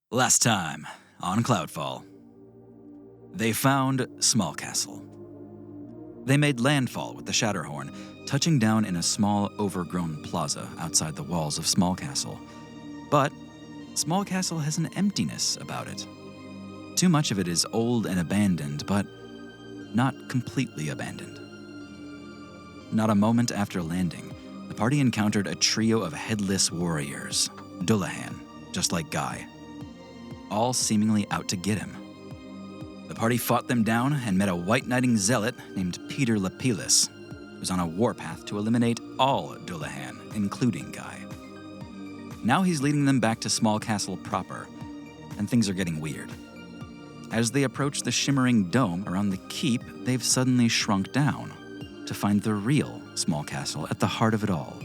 Last time on Cloudfall, they found Small Castle. They made landfall with the Shatterhorn, touching down in a small, overgrown plaza outside the walls of Small Castle. But Small Castle has an emptiness about it. Too much of it is old and abandoned, but not completely abandoned. Not a moment after landing, the party encountered a trio of headless warriors, Dullahan, just like Guy, all seemingly out to get him. The party fought them down and met a white knighting zealot named Peter Lapilis, who's on a warpath to eliminate all Dullahan, including Guy. Now he's leading them back to Small Castle proper, and things are getting weird. As they approach the shimmering dome around the keep, they've suddenly shrunk down to find the real Small Castle at the heart of it all.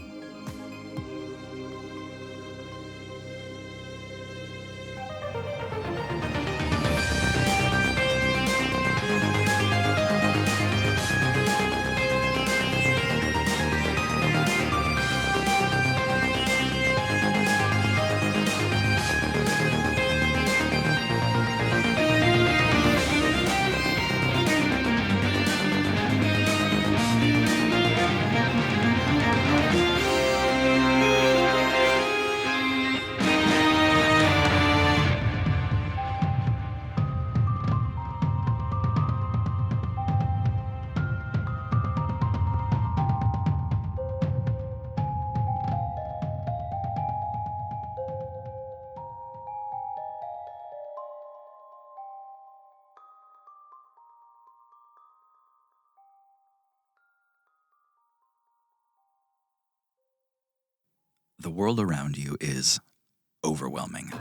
The world around you is overwhelming.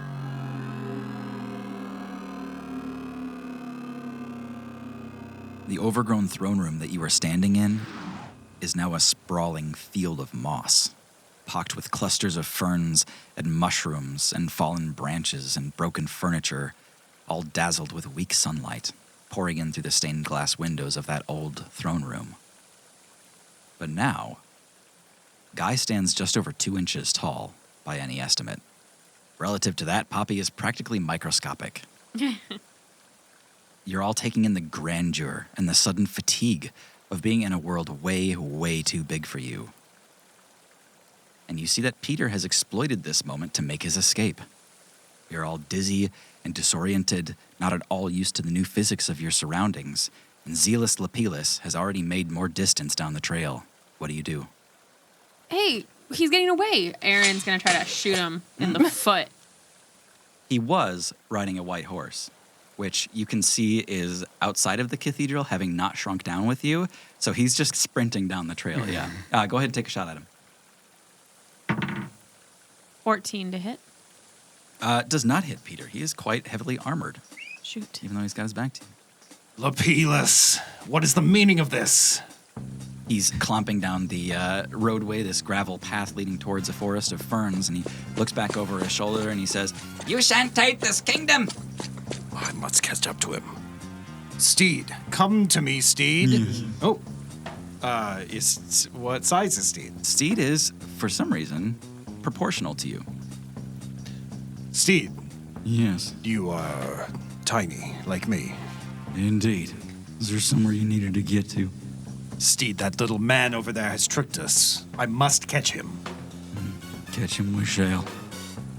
The overgrown throne room that you are standing in is now a sprawling field of moss, pocked with clusters of ferns and mushrooms and fallen branches and broken furniture, all dazzled with weak sunlight, pouring in through the stained glass windows of that old throne room. But now, Guy stands just over 2 inches tall, by any estimate. Relative to that, Poppy is practically microscopic. You're all taking in the grandeur and the sudden fatigue of being in a world way, way too big for you. And you see that Peter has exploited this moment to make his escape. You're all dizzy and disoriented, not at all used to the new physics of your surroundings, and zealous Lapilis has already made more distance down the trail. What do? Hey, he's getting away. Aaron's going to try to shoot him in the foot. He was riding a white horse, which you can see is outside of the cathedral, having not shrunk down with you. So he's just sprinting down the trail, yeah. Go ahead and take a shot at him. 14 to hit. Does not hit Peter. He is quite heavily armored. Shoot. Even though he's got his back to you. Lapilis, what is the meaning of this? He's clomping down the roadway, this gravel path leading towards a forest of ferns, and he looks back over his shoulder and he says, "You shan't take this kingdom!" I must catch up to him. Steed, come to me, Steed. What size is Steed? Steed is, for some reason, proportional to you. Steed, Yes, you are tiny, like me. indeed. Is there somewhere you needed to get to? Steed, that little man over there has tricked us. I must catch him. Catch him we shall.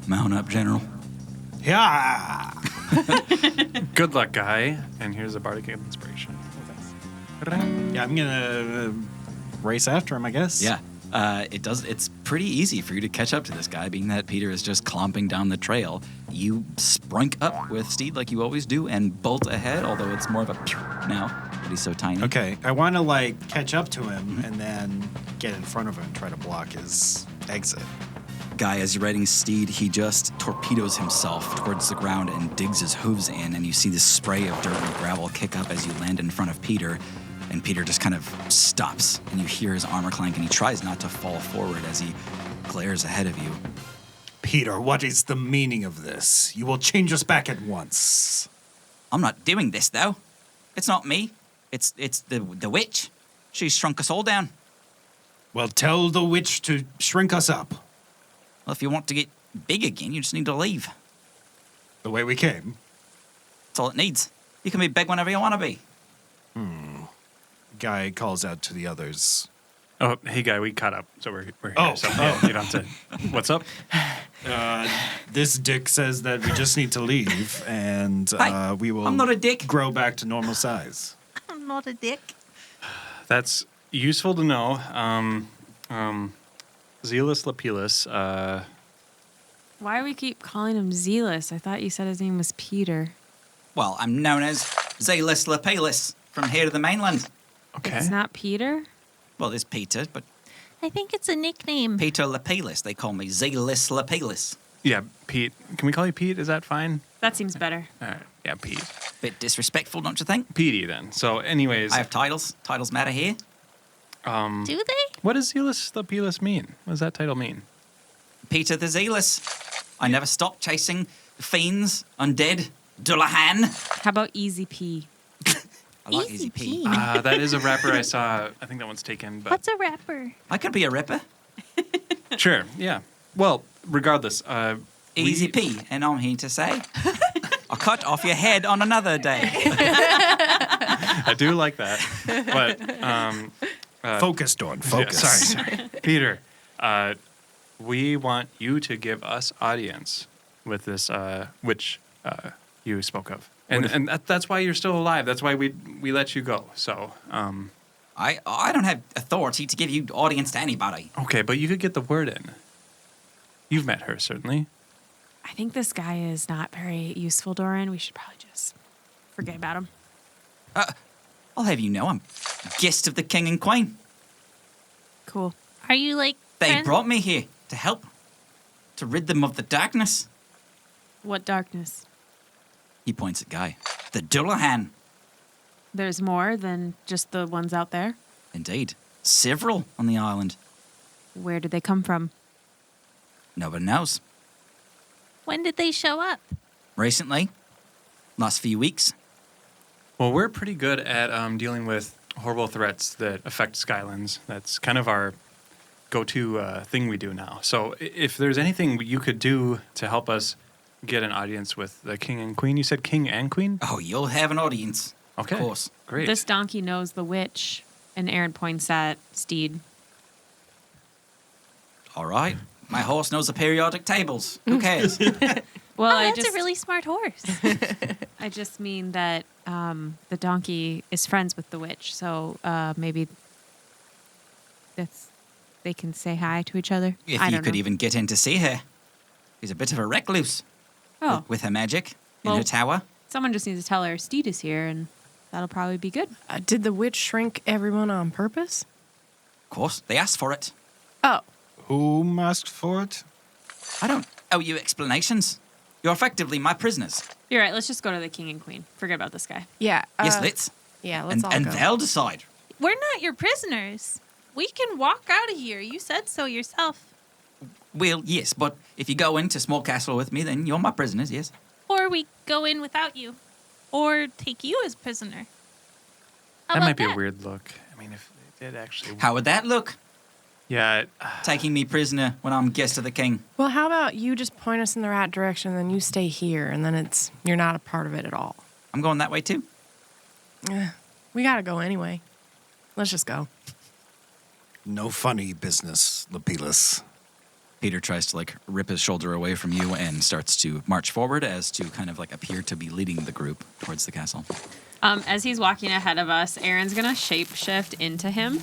Mount up, General. Yeah. Good luck, Guy. And here's a bardic inspiration. Yeah, I'm gonna race after him, I guess. Yeah, it's pretty easy for you to catch up to this guy, being that Peter is just clomping down the trail. You sprunk up with Steed like you always do and bolt ahead, although it's more of a pew now, but he's so tiny. Okay, I want to catch up to him and then get in front of him and try to block his exit. Guy, as you're riding Steed, he just torpedoes himself towards the ground and digs his hooves in, and you see this spray of dirt and gravel kick up as you land in front of Peter, and Peter just kind of stops, and you hear his armor clank, and he tries not to fall forward as he glares ahead of you. Peter, what is the meaning of this? You will change us back at once. I'm not doing this, though. It's not me. It's the witch. She's shrunk us all down. Well, tell the witch to shrink us up. Well, if you want to get big again, you just need to leave. The way we came. That's all it needs. You can be big whenever you want to be. Guy calls out to the others. Oh, hey, guy, we caught up, so we're here. Oh, So oh. you don't have to. What's up? This dick says that we just need to leave, and Hey, we will I'm not a dick. grow back to normal size. I'm not a dick. That's useful to know. Zealous Lapillus. Why do we keep calling him Zealous? I thought you said his name was Peter. Well, I'm known as Zealous Lapillus from here to the mainland. Okay. It's not Peter? Well, there's Peter, but I think it's a nickname. Peter Lapillus. They call me Zealous Lapillus. Yeah, Pete. Can we call you Pete? Is that fine? That seems better. All right. Yeah, Pete. Bit disrespectful, don't you think? Petey then. So, anyways, I have titles. Titles matter here. Do they? what does Zealous Lapillus mean? What does that title mean? Peter the Zealous. I never stopped chasing fiends, undead, Dullahan. How about Easy P? I like Easy Easy P. P. That is a rapper I saw. I think that one's taken, but What's a rapper? I could be a ripper. sure. Yeah. Well, regardless, Easy P. And I'm here to say, I'll cut off your head on another day. I do like that. But Focus, Dawn. Focus. yeah, sorry. Peter, we want you to give us audience with this, which you spoke of. And that's why you're still alive. That's why we let you go. So, I don't have authority to give you audience to anybody. okay, but you could get the word in. You've met her, certainly. I think this guy is not very useful, Doran. We should probably just forget about him. I'll have you know I'm guest of the king and queen. Cool. Are you like They friends? brought me here to help, to rid them of the darkness. What darkness? He points at Guy. The Dullahan. There's more than just the ones out there. Indeed. Several on the island. Where did they come from? Nobody knows. When did they show up? Recently. Last few weeks. Well, we're pretty good at dealing with horrible threats that affect Skylands. That's kind of our go-to thing we do now. So if there's anything you could do to help us get an audience with the king and queen. You said king and queen? Oh, you'll have an audience. Okay. Of course. Great. This donkey knows the witch. And Aaron points at Steed. All right. My horse knows the periodic tables. Who cares? Well, Oh, that's a really smart horse. I just mean that the donkey is friends with the witch, so maybe they can say hi to each other. If I you don't could know. even get in to see her. She's a bit of a recluse. Oh, With her magic in Well- her tower. someone just needs to tell her Steed is here, and that'll probably be good. Did the witch shrink everyone on purpose? Of course, they asked for it. Oh, Who asked for it? I don't owe you explanations. You're effectively my prisoners. You're right. Let's just go to the king and queen. Forget about this guy. yeah. Yes, let's. Yeah, let's all And go. they'll decide. We're not your prisoners. We can walk out of here. You said so yourself. Well, yes, but if you go into Small Castle with me, then you're my prisoners, yes? Or we go in without you. Or take you as prisoner. How that about might be a weird look. I mean, if they did actually. How would that look? Yeah. Taking me prisoner when I'm guest of the king. Well, how about you just point us in the right direction, and then you stay here, and then you're not a part of it at all. I'm going that way too. We gotta go anyway. Let's just go. No funny business, Lapillus. Peter tries to rip his shoulder away from you and starts to march forward as to kind of appear to be leading the group towards the castle. As he's walking ahead of us, Aaron's gonna shapeshift into him,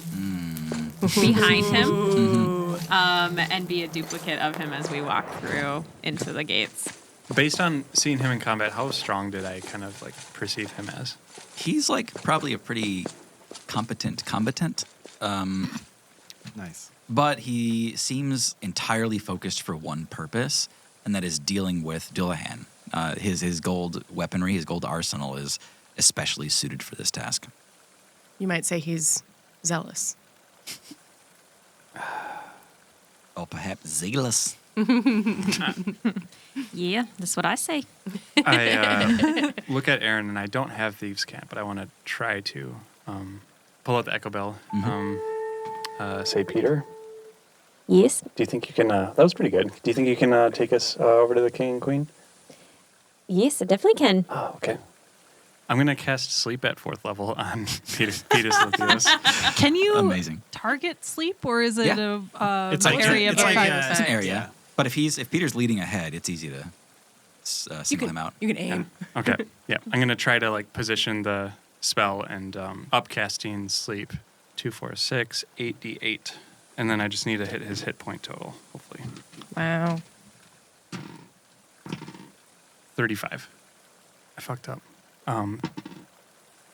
behind him, and be a duplicate of him as we walk through into the gates. Based on seeing him in combat, how strong did I kind of perceive him as? He's probably a pretty competent combatant. Nice. But he seems entirely focused for one purpose, and that is dealing with Dullahan. His gold weaponry, his gold arsenal is especially suited for this task. You might say he's zealous. Or perhaps zealous. Yeah, that's what I say. I look at Aaron, and I don't have Thieves' Cant, but I want to try to pull out the Echo Bell. Say, Peter, Yes. do you think you can... that was pretty good. Do you think you can take us over to the King and Queen? Yes, I definitely can. Oh, okay. I'm going to cast sleep at 4th level on Peter's Lupulus. Can you Amazing. target sleep, or is it Yeah. It's an like area it's of like effect? It's an area. Yeah. But if Peter's leading ahead, it's easy to single him out. You can aim. Okay. Yeah. I'm going to try to position the spell and upcasting sleep 2, 4, 6, 8d8. And then I just need to hit his hit point total, hopefully. Wow. 35. I fucked up.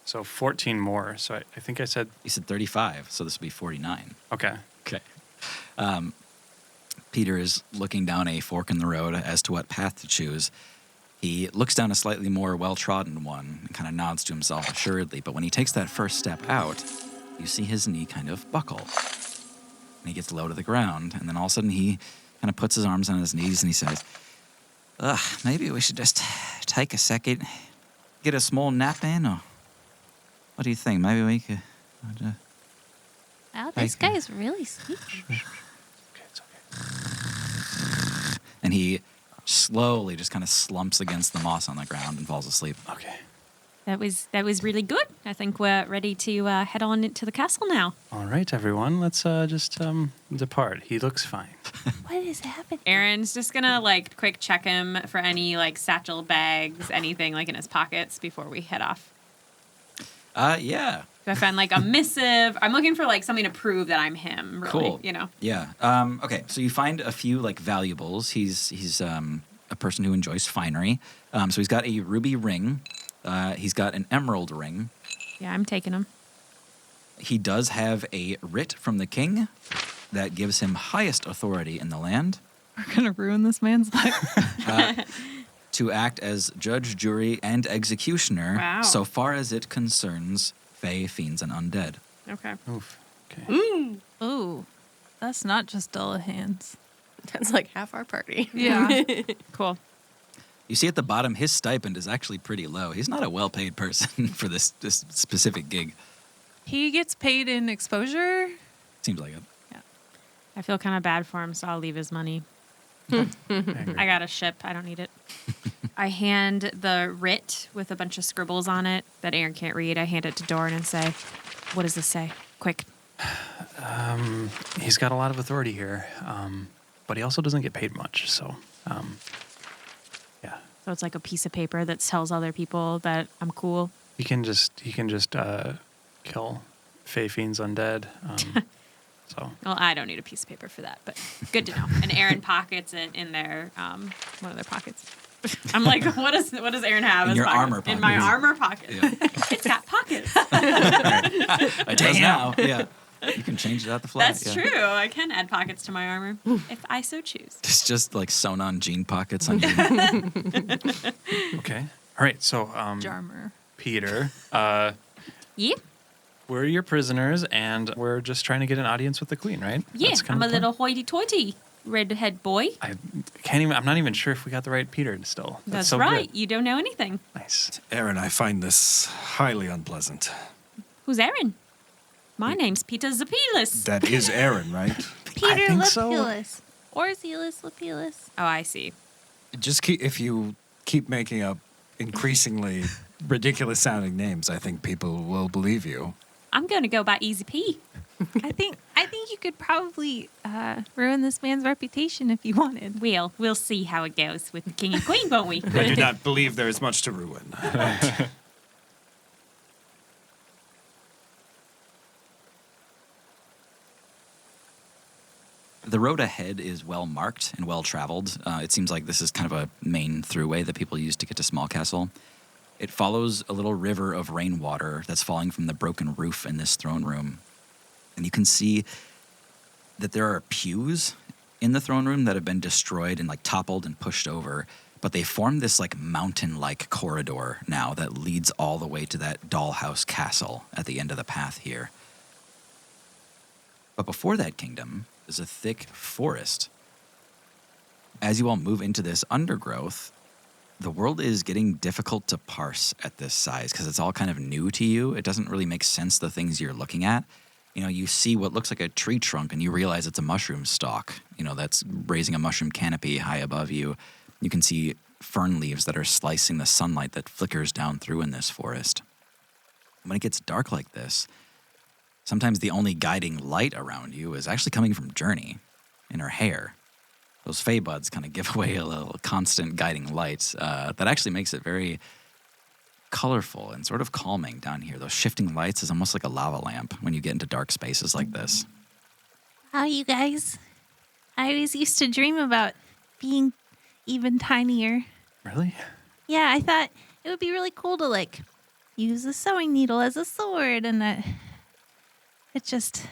So 14 more. So I think I said, You said 35, so this would be 49. okay. Okay. Peter is looking down a fork in the road as to what path to choose. He looks down a slightly more well-trodden one and kind of nods to himself assuredly, but when he takes that first step out, you see his knee kind of buckle. And he gets low to the ground, and then all of a sudden he kind of puts his arms on his knees and he says, maybe we should just take a second, get a small nap in, or what do you think? Maybe we could... Wow, this guy is really sleepy. Okay, it's okay. And he slowly just kind of slumps against the moss on the ground and falls asleep. Okay. That was really good. I think we're ready to head on into the castle now. All right, everyone. Let's just depart. He looks fine. What is happening? Aaron's just gonna quick check him for any satchel bags, anything in his pockets before we head off. Yeah. Do I find a missive? I'm looking for something to prove that I'm him. Really, Cool. You know. Yeah. Okay. So you find a few valuables. He's a person who enjoys finery. So he's got a ruby ring. He's got an emerald ring. Yeah, I'm taking him. He does have a writ from the king that gives him highest authority in the land We're gonna ruin this man's life. to act as judge, jury, and executioner Wow. so far as it concerns fae, fiends, and undead. Okay. Oof. Okay. Ooh, that's not just dull of hands. That's like half our party. Yeah. Cool. You see at the bottom, his stipend is actually pretty low. He's not a well-paid person for this specific gig. He gets paid in exposure. Seems like it. I feel kind of bad for him, so I'll leave his money. I I got a ship. I don't need it. I hand the writ with a bunch of scribbles on it that Aaron can't read. I hand it to Doran and say, "What does this say? Quick." He's got a lot of authority here, but he also doesn't get paid much. So, yeah, So it's a piece of paper that tells other people that I'm cool. he can just kill fae, fiends, undead. So Well, I don't need a piece of paper for that, but good to know. And Aaron pockets it in their one of their pockets. I'm like, what does Aaron have? In as your pockets? armor In my pockets. armor pocket. Yeah. It's got pockets. It does now. Yeah. You can change it out the fly. That's yeah. true. I can add pockets to my armor if I so choose. It's just sewn on jean pockets on you. okay, all right. So, Jarmer. Peter, Yeah. we're your prisoners, and we're just trying to get an audience with the queen, right? Yeah, That's kind I'm of a the plan. little hoity-toity redhead boy. I'm not even sure if we got the right Peter still. That's so right. good. You don't know anything. Nice. Aaron, I find this highly unpleasant. Who's Aaron? My name's Peter Zapilis. That is Aaron, right? Peter think so. Lepulus. Or Zealous Lepulus. Oh, I see. Just if you keep making up increasingly ridiculous sounding names, I think people will believe you. I'm going to go by Easy P. I think you could probably ruin this man's reputation if you wanted. We'll see how it goes with the king and queen, won't we? I do not believe there is much to ruin. The road ahead is well marked and well traveled. It seems like this is kind of a main throughway that people use to get to Small Castle. It follows a little river of rainwater that's falling from the broken roof in this throne room. And you can see that there are pews in the throne room that have been destroyed and toppled and pushed over, but they form this mountain-like corridor now that leads all the way to that dollhouse castle at the end of the path here. But before that kingdom is a thick forest. As you all move into this undergrowth, the world is getting difficult to parse at this size because it's all kind of new to you. It doesn't really make sense, the things you're looking at. You see what looks like a tree trunk and you realize it's a mushroom stalk, that's raising a mushroom canopy high above you. You can see fern leaves that are slicing the sunlight that flickers down through in this forest. When it gets dark like this, sometimes the only guiding light around you is actually coming from Journey in her hair. Those fey buds kind of give away a little constant guiding light that actually makes it very colorful and sort of calming down here. Those shifting lights is almost like a lava lamp when you get into dark spaces like this. Wow, you guys. I always used to dream about being even tinier. Really? Yeah, I thought it would be really cool to, like, use a sewing needle as a sword, and it just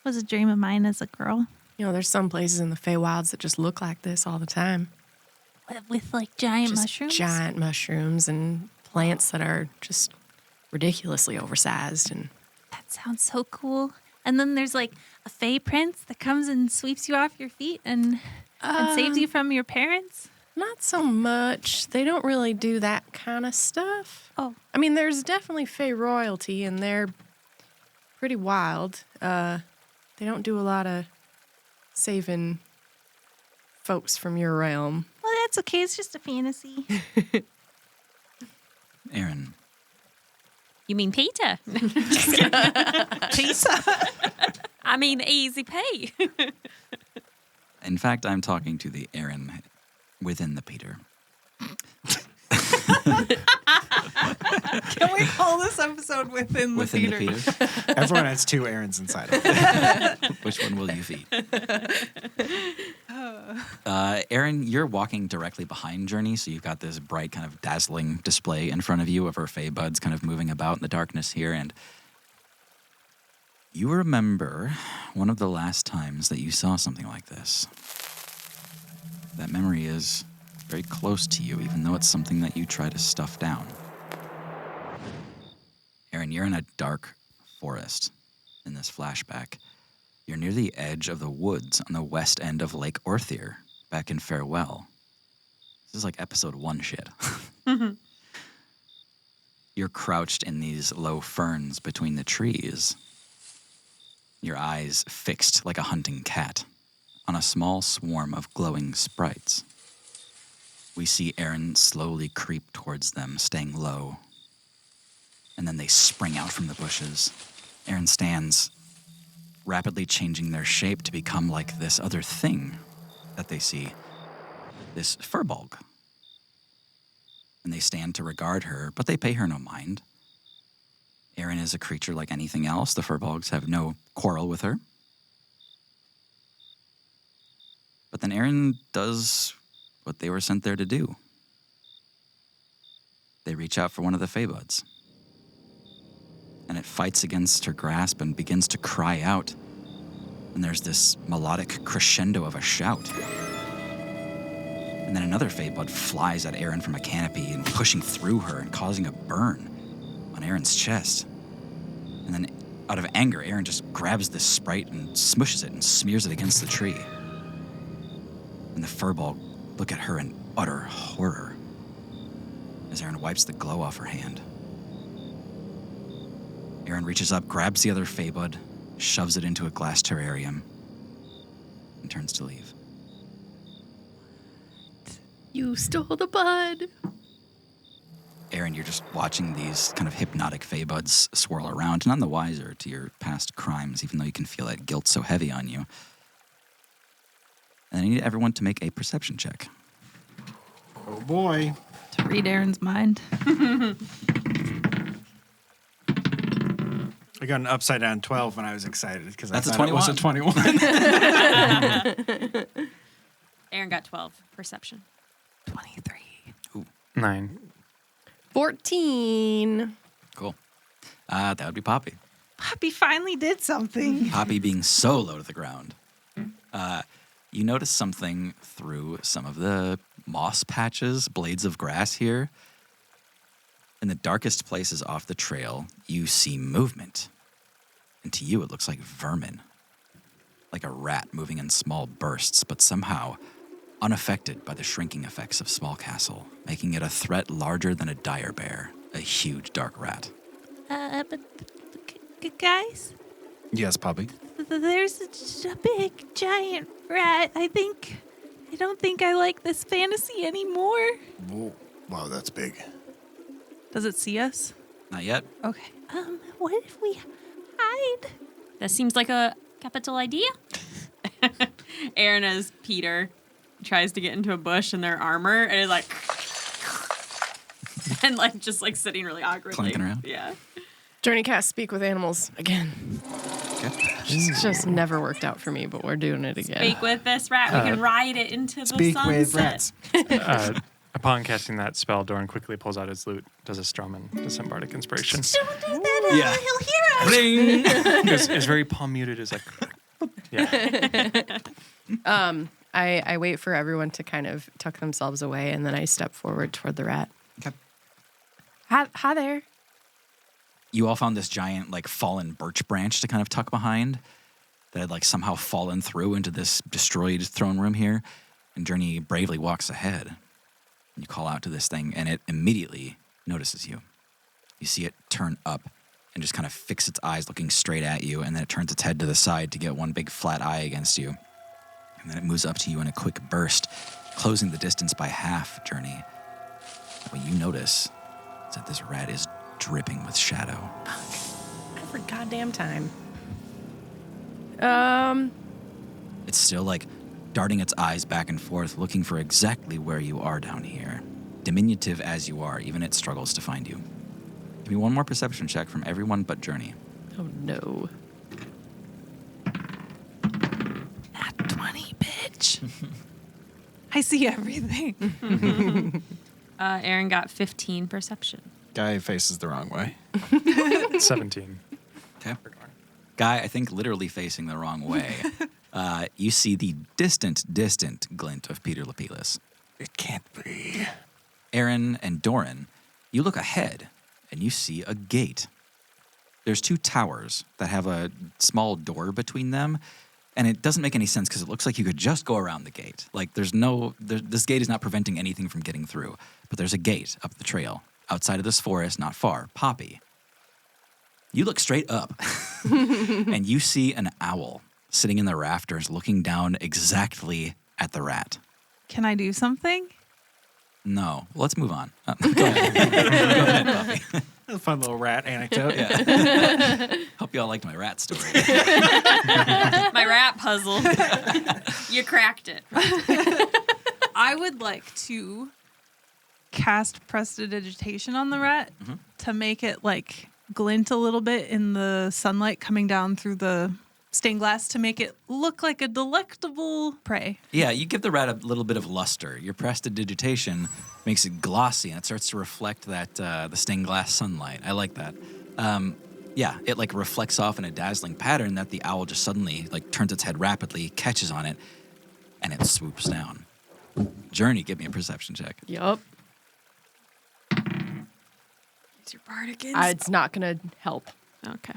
was a dream of mine as a girl. You know, there's some places in the Feywilds that just look like this all the time. With like giant Just mushrooms? giant mushrooms and plants that are just ridiculously oversized. And That sounds so cool. And then there's like a fey prince that comes and sweeps you off your feet and saves you from your parents. not so much. They don't really do that kind of stuff. Oh. I mean, there's definitely Fey royalty, and they're pretty wild. They don't do a lot of saving folks from your realm. Well, that's okay. It's just a fantasy. Aaron, You mean Peter? Pizza. I mean easy pay. in fact, I'm talking to the Aaron within the Peter. Can we call this episode Within the Within Peter? the Peter? Everyone has two Aarons inside of them. Which one will you feed? Aaron, you're walking directly behind Journey, so you've got this bright, kind of dazzling display in front of you of her fey buds kind of moving about in the darkness here, and you remember one of the last times that you saw something like this. That memory is very close to you, even though it's something that you try to stuff down. Aaron, you're in a dark forest in this flashback. You're near the edge of the woods on the west end of Lake Orthier, back in Farewell. This is like episode 1 shit. You're crouched in these low ferns between the trees, your eyes fixed like a hunting cat on a small swarm of glowing sprites. We see Aaron slowly creep towards them, staying low. And then they spring out from the bushes. Aaron stands, rapidly changing their shape to become like this other thing that they see, this furbolg. And they stand to regard her, but they pay her no mind. Aaron is a creature like anything else. The furbolgs have no quarrel with her. But then Aaron does what they were sent there to do. They reach out for one of the feybuds. And it fights against her grasp and begins to cry out. And there's this melodic crescendo of a shout. And then another feybud flies at Aaron from a canopy and pushing through her and causing a burn on Aaron's chest. And then out of anger, Aaron just grabs this sprite and smushes it and smears it against the tree. And the furbolg look at her in utter horror as Aaron wipes the glow off her hand. Aaron reaches up, grabs the other feybud, shoves it into a glass terrarium, and turns to leave. You stole the bud. Aaron, you're just watching these kind of hypnotic feybuds swirl around, none the wiser to your past crimes, even though you can feel that guilt so heavy on you. And I need everyone to make a perception check. Oh boy. To read Aaron's mind. I got an upside down 12 when I was excited because I That's a thought it was a 21. Aaron got 12. Perception. 23. 9. 14. Cool. That would be Poppy. Poppy finally did something. Poppy being so low to the ground. You notice something through some of the moss patches, blades of grass here. In the darkest places off the trail, you see movement. And to you, it looks like vermin. Like a rat moving in small bursts, but somehow unaffected by the shrinking effects of Small Castle, making it a threat larger than a dire bear, a huge dark rat. But guys, Yes, Poppy. there's a big giant rat. I think I don't think I like this fantasy anymore. Whoa. Wow, that's big. Does it see us? Not yet. Okay. What if we hide? That seems like a capital idea. Aaron as Peter tries to get into a bush in their armor and is like and like just like sitting really awkwardly. Clanking around? Yeah. Journey cast speak with animals again. Okay. It's just never worked out for me, but we're doing it again. Speak with this rat. We can ride it into the Speak sunset. with rats. Upon casting that spell, Doran quickly pulls out his lute, does a strum, and does some bardic inspiration. Don't do that. Yeah. He'll hear us. It's very palm muted. It's like, yeah. I wait for everyone to kind of tuck themselves away, and then I step forward toward the rat. Okay. Hi there. You all found this giant, like, fallen birch branch to kind of tuck behind that had, like, somehow fallen through into this destroyed throne room here. And Journey bravely walks ahead. You call out to this thing, and it immediately notices you. You see it turn up and just kind of fix its eyes looking straight at you, and then it turns its head to the side to get one big flat eye against you. And then it moves up to you in a quick burst, closing the distance by half, Journey. What you notice is that this rat is dripping with shadow. Every goddamn time. It's still like darting its eyes back and forth, looking for exactly where you are down here. Diminutive as you are, even it struggles to find you. Give me one more perception check from everyone but Journey. Oh no. Nat 20, bitch. I see everything. Aaron got 15 perception. Guy faces the wrong way. 17. Okay. Guy, I think literally facing the wrong way. You see the distant glint of Peter Lapilus. It can't be. Aaron and Doran, you look ahead and you see a gate. There's two towers that have a small door between them, and it doesn't make any sense because it looks like you could just go around the gate. Like this gate is not preventing anything from getting through, but there's a gate up the trail outside of this forest, not far. Poppy, you look straight up and you see an owl sitting in the rafters looking down exactly at the rat. Can I do something? No. Let's move on. Go ahead, Poppy. A fun little rat anecdote. Yeah. Hope y'all liked my rat story. My rat puzzle. You cracked it. I would like to cast prestidigitation on the rat to make it like glint a little bit in the sunlight coming down through the stained glass to make it look like a delectable prey. Yeah, you give the rat a little bit of luster. Your prestidigitation makes it glossy, and it starts to reflect that the stained glass sunlight. I like that. Yeah, it like reflects off in a dazzling pattern that the owl just suddenly like turns its head rapidly, catches on it, and it swoops down. Journey, give me a perception check. Yup. Use your bardic It's not gonna help. Okay.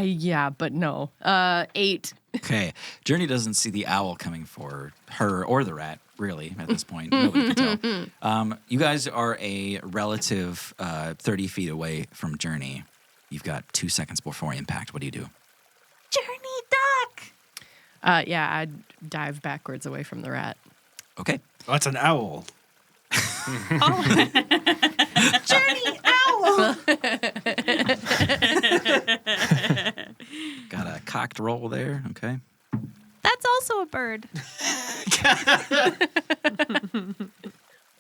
Yeah, but no. 8. Okay, Journey doesn't see the owl coming for her or the rat, really, at this point. Nobody can tell. You guys are a relative 30 feet away from Journey. You've got 2 seconds before impact. What do you do? Journey duck. Yeah, I'd dive backwards away from the rat. Okay. Oh, it's an owl. Journey owl. Got a cocked roll there. Okay. That's also a bird.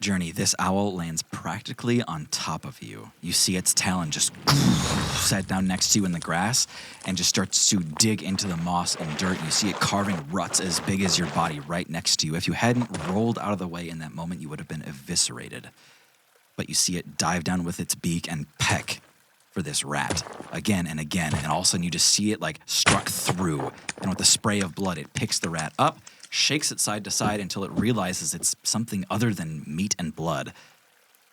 Journey, this owl lands practically on top of you. You see its talon just sat down next to you in the grass and just starts to dig into the moss and dirt. You see it carving ruts as big as your body right next to you. If you hadn't rolled out of the way in that moment, you would have been eviscerated. But you see it dive down with its beak and peck for this rat again and again. And all of a sudden you just see it like struck through. And with the spray of blood, it picks the rat up, shakes it side to side until it realizes it's something other than meat and blood,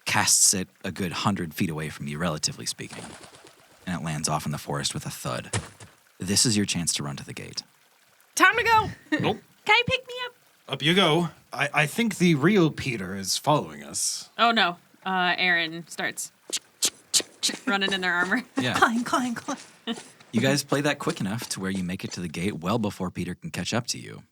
casts it a good 100 feet away from you, relatively speaking, and it lands off in the forest with a thud. This is your chance to run to the gate. Time to go. Nope. Can you pick me up? Up you go. I think the real Peter is following us. Oh no. Aaron starts running in their armor. Yeah. Climb. You guys play that quick enough to where you make it to the gate well before Peter can catch up to you.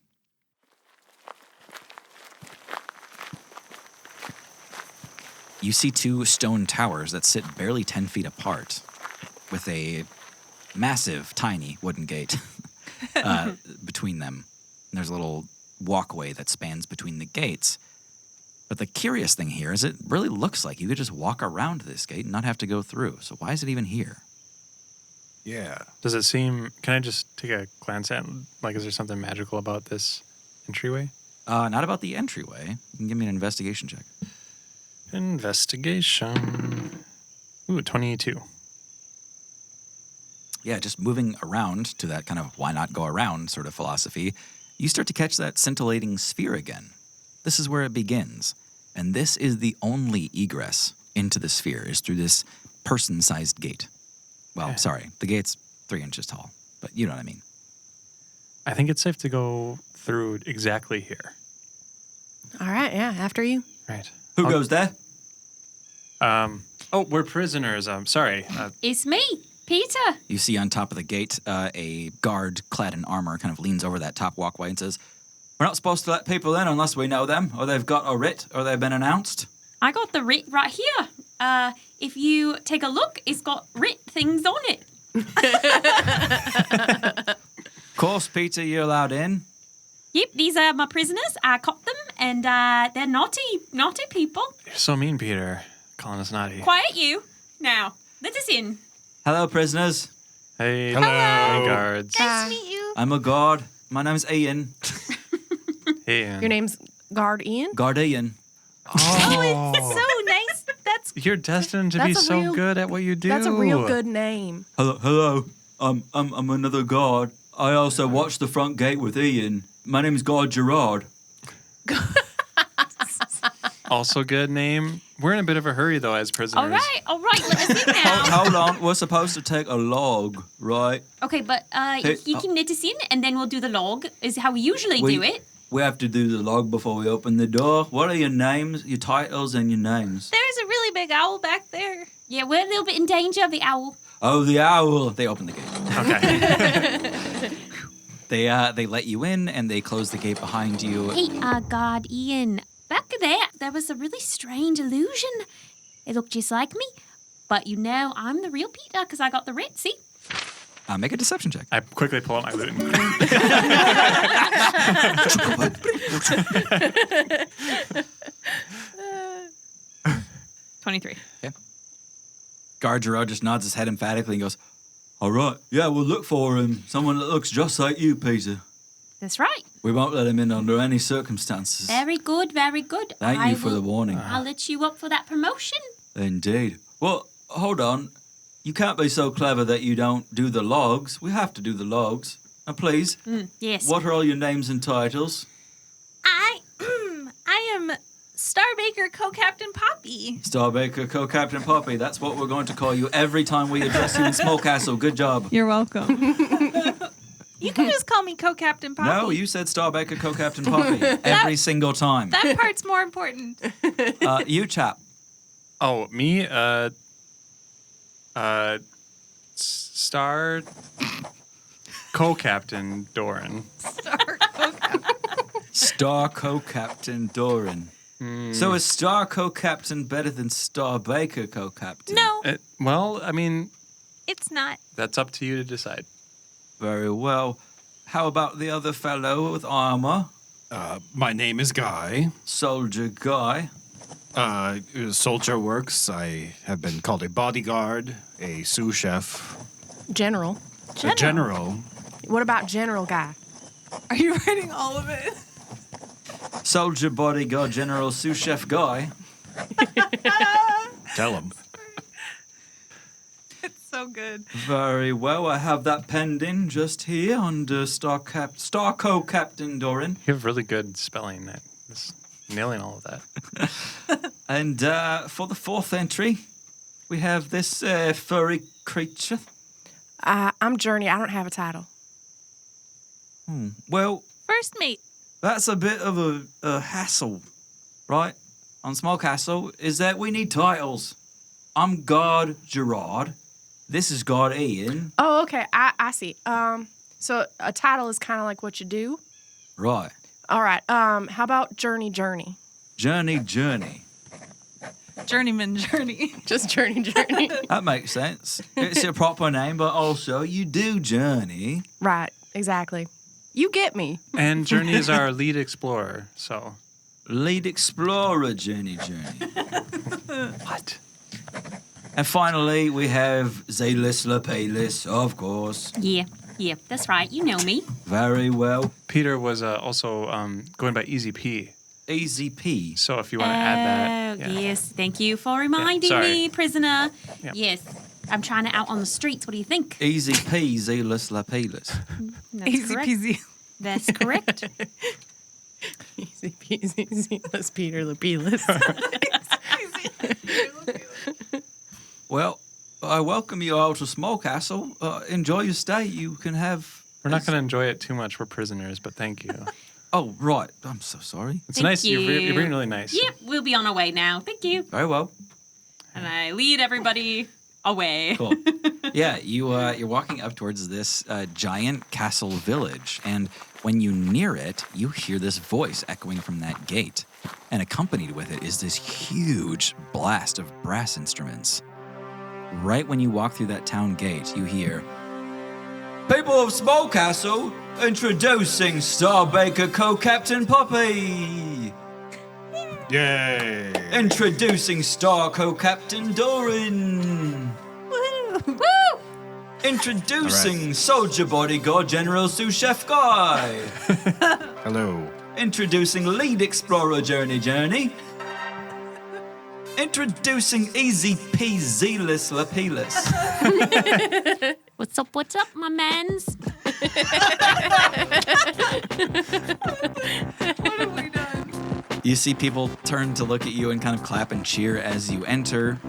you see 2 stone towers that sit barely 10 feet apart with a massive, tiny wooden gate between them. And there's a little walkway that spans between the gates. But the curious thing here is it really looks like you could just walk around this gate and not have to go through. So why is it even here? Yeah. Does it seem? Can I just take a glance at? Like, is there something magical about this entryway? Not about the entryway. You can give me an investigation check. Investigation. Ooh, 22. Yeah, just moving around to that kind of why not go around sort of philosophy, you start to catch that scintillating sphere again. This is where it begins. And this is the only egress into the sphere, is through this person-sized gate. Well, sorry, the gate's 3 inches tall, but you know what I mean. I think it's safe to go through exactly here. All right, yeah, after you. Right. Who goes there? Oh, we're prisoners. Sorry. It's me, Peter. You see on top of the gate, a guard clad in armor kind of leans over that top walkway and says, "We're not supposed to let people in unless we know them, or they've got a writ, or they've been announced." I got the writ right here. If you take a look, it's got writ things on it. Of course, Peter, you're allowed in. Yep, these are my prisoners. I caught them, and they're naughty people. You're so mean, Peter. Calling us naughty. Quiet you. Now, let us in. Hello, prisoners. Hey, Hello. hey, guards. Nice to meet you. I'm a guard. My name's Ian. Hey, Ian. Your name's Guard Ian? Guard Ian. Oh, it's so nice. That's You're destined to be That's a so real- good at what you do. That's a real good name. Hello. I'm another guard. I also watch the front gate with Ian. My name's Guard Gerard. Also good name. We're in a bit of a hurry, though, as prisoners. All right, let us in now. Hold on. We're supposed to take a log, right? Okay, but you can let us in, and then we'll do the log, is how we usually do it. We have to do the log before we open the door. What are your names, your titles, and your names? there's a really big owl back there. Yeah, we're a little bit in danger of the owl. Oh, the owl. They open the gate. Okay. They let you in, and they close the gate behind you. Hey, God, Ian, back there was a really strange illusion. It looked just like me, but I'm the real Peter because I got the writ, see? Make a deception check. I quickly pull out my loot. 23. Guard Gerard just nods his head emphatically and goes, "All right, yeah, we'll look for him. Someone that looks just like you, Peter. That's right. We won't let him in under any circumstances." Very good, very good. Thank you for the warning. I'll let you up for that promotion. Indeed. Well, hold on. You can't be so clever that you don't do the logs. We have to do the logs. Now, please, Yes. what are all your names and titles? I am Starbaker Co-Captain Poppy. Starbaker, Co-Captain Poppy. That's what we're going to call you every time we address you in Small Castle. Good job. You're welcome. You can just call me Co-Captain Poppy. No, you said Starbaker, Co-Captain Poppy every single time. That part's more important. You chap. Oh, me? Star Co-Captain Doran. Star Co-Captain Doran. So is Star Co-Captain better than Starbaker Co-Captain? No, Well, I mean, it's not. that's up to you to decide. Very well. How about the other fellow with armor? My name is Guy. Soldier Guy. Soldier works. I have been called a bodyguard, a sous chef, General. a general. What about General Guy? Are you writing all of it? Soldier Bodyguard General Sous Chef Guy. Tell him. It's so good. Very well. I have that penned in just here under Star Co-Captain Doran. You have really good spelling. That's nailing all of that. And for the fourth entry, we have this furry creature. I'm Journey. I don't have a title. Well, First mate. that's a bit of a hassle, right? On Small Castle, is that we need titles. I'm Guard Gerard. This is Guard Ian. Oh, okay. I see. So a title is kind of like what you do. Right. All right. How about Journey? Journey. Journeyman journey. Just journey. That makes sense. It's a proper name, but also you do journey. Right, exactly. You get me. And Journey is our lead explorer, so. Lead explorer, journey. What? And finally, we have Zealous Lapelis, of course. Yeah, that's right. You know me. Very well. Peter was also going by Easy P. Easy P. So if you want to add that. Oh, yes. Thank you for reminding sorry. me, prisoner. Yeah. Yes. I'm trying it out on the streets. What do you think? Easy P, Zealous Lapelis. That's Easy correct. peasy. That's correct. Easy peasy, let's Peter Lapelis. Well, I welcome you all to Small Castle. Enjoy your stay. You can have... We're not going to enjoy it too much. We're prisoners, but thank you. Oh, right. I'm so sorry. It's Thank nice. You're you. being really nice. Yep, we'll be on our way now. Thank you. Very well. And I lead everybody away. Cool. Yeah, you're walking up towards this giant castle village, and when you near it, you hear this voice echoing from that gate, and accompanied with it is this huge blast of brass instruments. Right when you walk through that town gate, you hear, "People of Small Castle, introducing Starbaker Co-Captain Poppy! Yay! Introducing Star Co-Captain Doran! Woo! Introducing Soldier Bodyguard General Sous Chef Guy! Hello. Introducing Lead Explorer Journey! Introducing Easy P Zealous Lapelis! What's up, my mans? What have we done? You see people turn to look at you and kind of clap and cheer as you enter.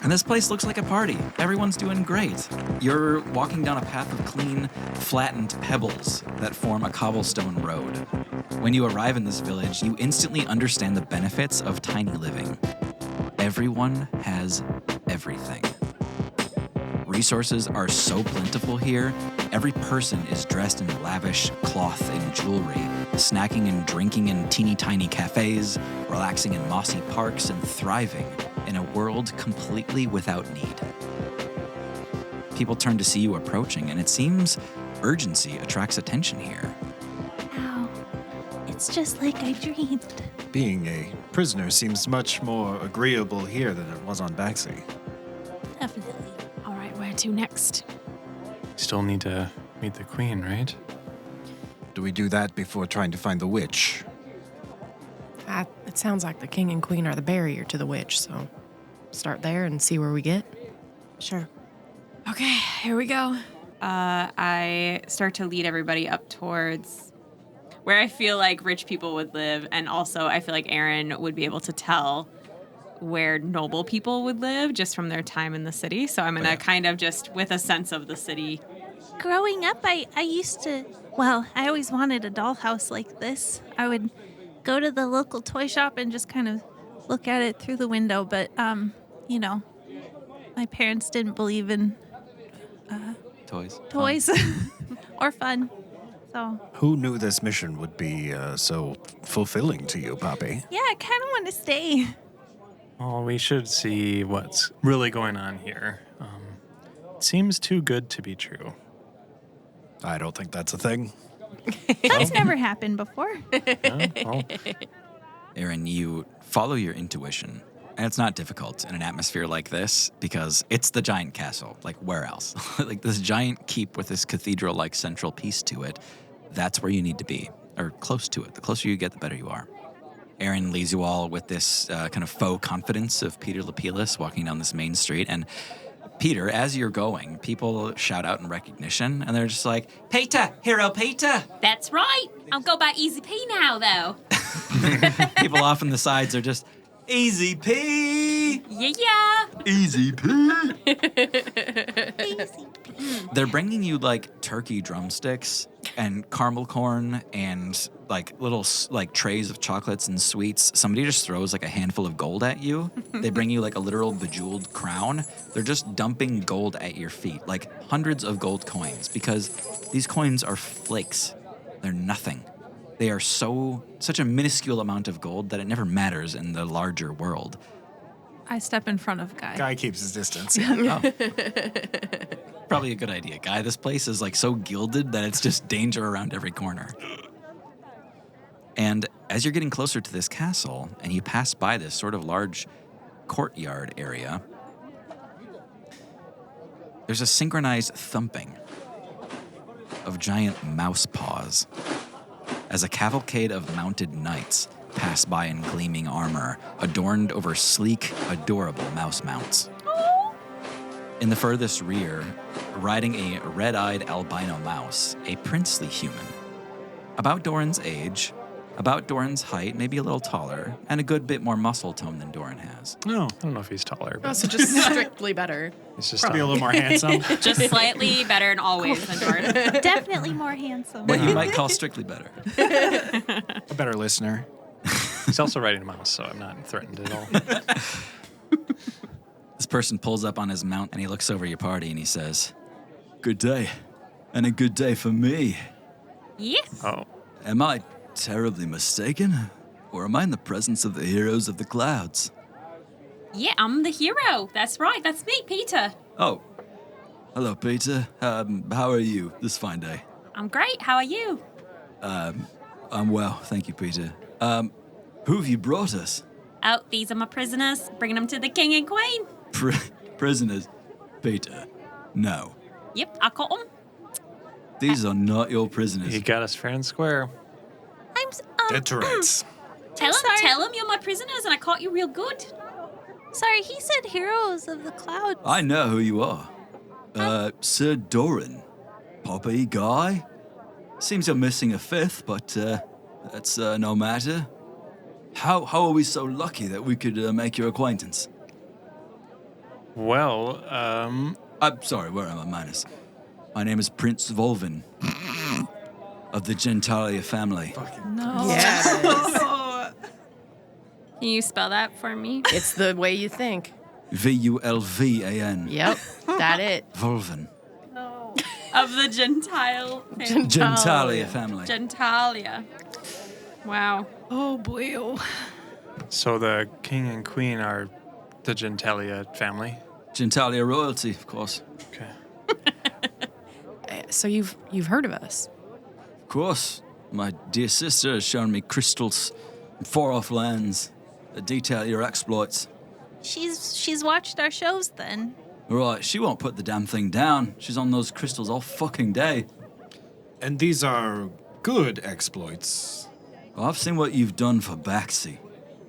And this place looks like a party. Everyone's doing great. You're walking down a path of clean, flattened pebbles that form a cobblestone road. When you arrive in this village, you instantly understand the benefits of tiny living. Everyone has everything. Resources are so plentiful here. Every person is dressed in lavish cloth and jewelry, snacking and drinking in teeny tiny cafes, relaxing in mossy parks, and thriving in a world completely without need. People turn to see you approaching, and it seems urgency attracts attention here. Wow. It's just like I dreamed. Being a prisoner seems much more agreeable here than it was on Baxi. Definitely. All right, where to next? Still need to meet the queen, right? Do we do that before trying to find the witch? It sounds like the king and queen are the barrier to the witch, so start there and see where we get. Sure. Okay, here we go. I start to lead everybody up towards where I feel like rich people would live, and also I feel like Aaron would be able to tell where noble people would live just from their time in the city. So I'm gonna kind of just with a sense of the city. Growing up, I used to, well, I always wanted a dollhouse like this. I would go to the local toy shop and just kind of look at it through the window. But, you know, my parents didn't believe in toys or fun. So, Who knew this mission would be so fulfilling to you, Poppy? yeah, I kind of want to stay. Well, we should see what's really going on here. It seems too good to be true. I don't think that's a thing. That's never happened before. Yeah, well, Aaron, you follow your intuition. And it's not difficult in an atmosphere like this because it's the giant castle. Like, where else? Like this giant keep with this cathedral-like central piece to it. That's where you need to be, or close to it. The closer you get, the better you are. Aaron leaves you all with this kind of faux confidence of Peter Lapelis walking down this main street. And Peter, as you're going, people shout out in recognition, and they're just like, "Peter! Hero Peter!" That's right. I'll go by Easy P now, though. People off on the sides are just, "Easy P! Yeah. Easy P!" They're bringing you like turkey drumsticks and caramel corn and like little like trays of chocolates and sweets. Somebody just throws like a handful of gold at you. They bring you like a literal bejeweled crown. They're just dumping gold at your feet, like hundreds of gold coins, because these coins are flakes. They're nothing. They are such a minuscule amount of gold that it never matters in the larger world. I step in front of Guy. Guy keeps his distance. Yeah. Probably a good idea, Guy. This place is like so gilded that it's just danger around every corner. And as you're getting closer to this castle, and you pass by this sort of large courtyard area, there's a synchronized thumping of giant mouse paws as a cavalcade of mounted knights pass by in gleaming armor, adorned over sleek, adorable mouse mounts. In the furthest rear, riding a red-eyed albino mouse, a princely human, about Doran's age, about Doran's height, maybe a little taller, and a good bit more muscle tone than Doran has. No, I don't know if he's taller, but So just strictly better. he's just Probably a little more handsome. Just slightly better in all ways than Doran. Definitely more handsome. What you might call strictly better. A better listener. He's also riding a mouse, so I'm not threatened at all. This person pulls up on his mount and he looks over your party and he says, "Good day, and a good day for me. Yes. Oh, Am I terribly mistaken? Or am I in the presence of the heroes of the clouds?" Yeah, I'm the hero. That's right. That's me, Peter. Oh, hello, Peter. How are you this fine day? I'm great. How are you? I'm well, thank you, Peter. Who have you brought us? Oh, these are my prisoners. Bringing them to the king and queen. Prisoners? Peter, no. Yep, I caught them. These are not your prisoners. he got us fair and square. Dead to rights. Tell sorry. him you're my prisoners and I caught you real good. Sorry, he said heroes of the clouds. I know who you are. Sir Doran. Poppy, Guy. Seems you're missing a fifth, but that's no matter. How are we so lucky that we could make your acquaintance? Well, I'm sorry, where am I, Minus? My name is Prince Volvin of the Gentalia family. No. Yeah, Can you spell that for me? it's the way you think. Vulvan. Yep, that it. Volvin. Of the Gentile Gentalia family. Gentalia. Wow. Oh boy. Oh. so the king and queen are the Gentalia family. Gentalia royalty, of course. Okay. So you've heard of us? Of course. My dear sister has shown me crystals from far-off lands that detail your exploits. She's watched our shows then. Right, she won't put the damn thing down. She's on those crystals all fucking day. And these are good exploits. Well, I've seen what you've done for Baxi.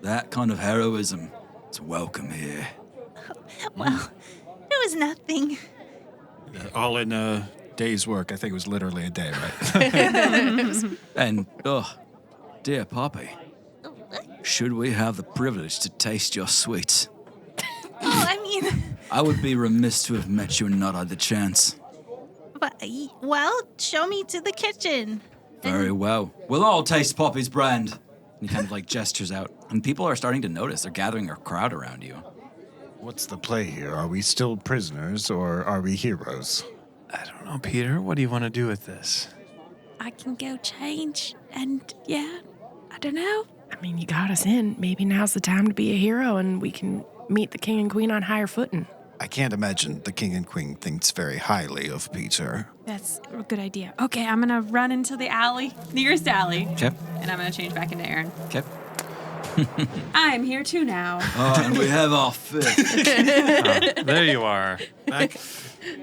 That kind of heroism, it's welcome here. Well, it was nothing. All in a day's work. I think it was literally a day, right? And, dear Poppy, should we have the privilege to taste your sweets, Oh, I mean, I would be remiss to have met you and not had the chance. well, show me to the kitchen. Very well. We'll all taste Poppy's brand. And he kind of like gestures out. And people are starting to notice. They're gathering a crowd around you. What's the play here? Are we still prisoners or are we heroes? I don't know, Peter. What do you want to do with this? I can go change and yeah, I don't know. I mean, you got us in. Maybe now's the time to be a hero and we can meet the king and queen on higher footing. I can't imagine the king and queen thinks very highly of Peter. That's a good idea. Okay, I'm gonna run into the alley, nearest alley, Okay. and I'm gonna change back into Aaron. Okay. I'm here too now. And we have our fifth. There you are.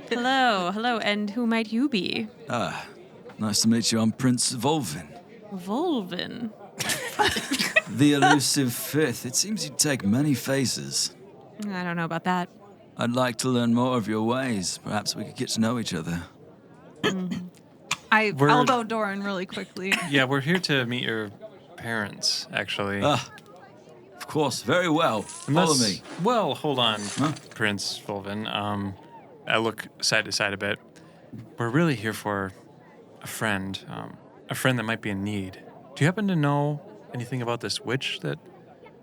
Hello, and who might you be? Nice to meet you. I'm Prince Volvin. Volvin. The elusive fifth. It seems you take many faces. I don't know about that. I'd like to learn more of your ways. Perhaps we could get to know each other. I We're- elbow Doran really quickly. Yeah, we're here to meet your parents, actually. Of course. Very well. Follow me. Well, hold on, Huh? Prince Volvin. I look side to side a bit. We're really here for a friend that might be in need. Do you happen to know anything about this witch that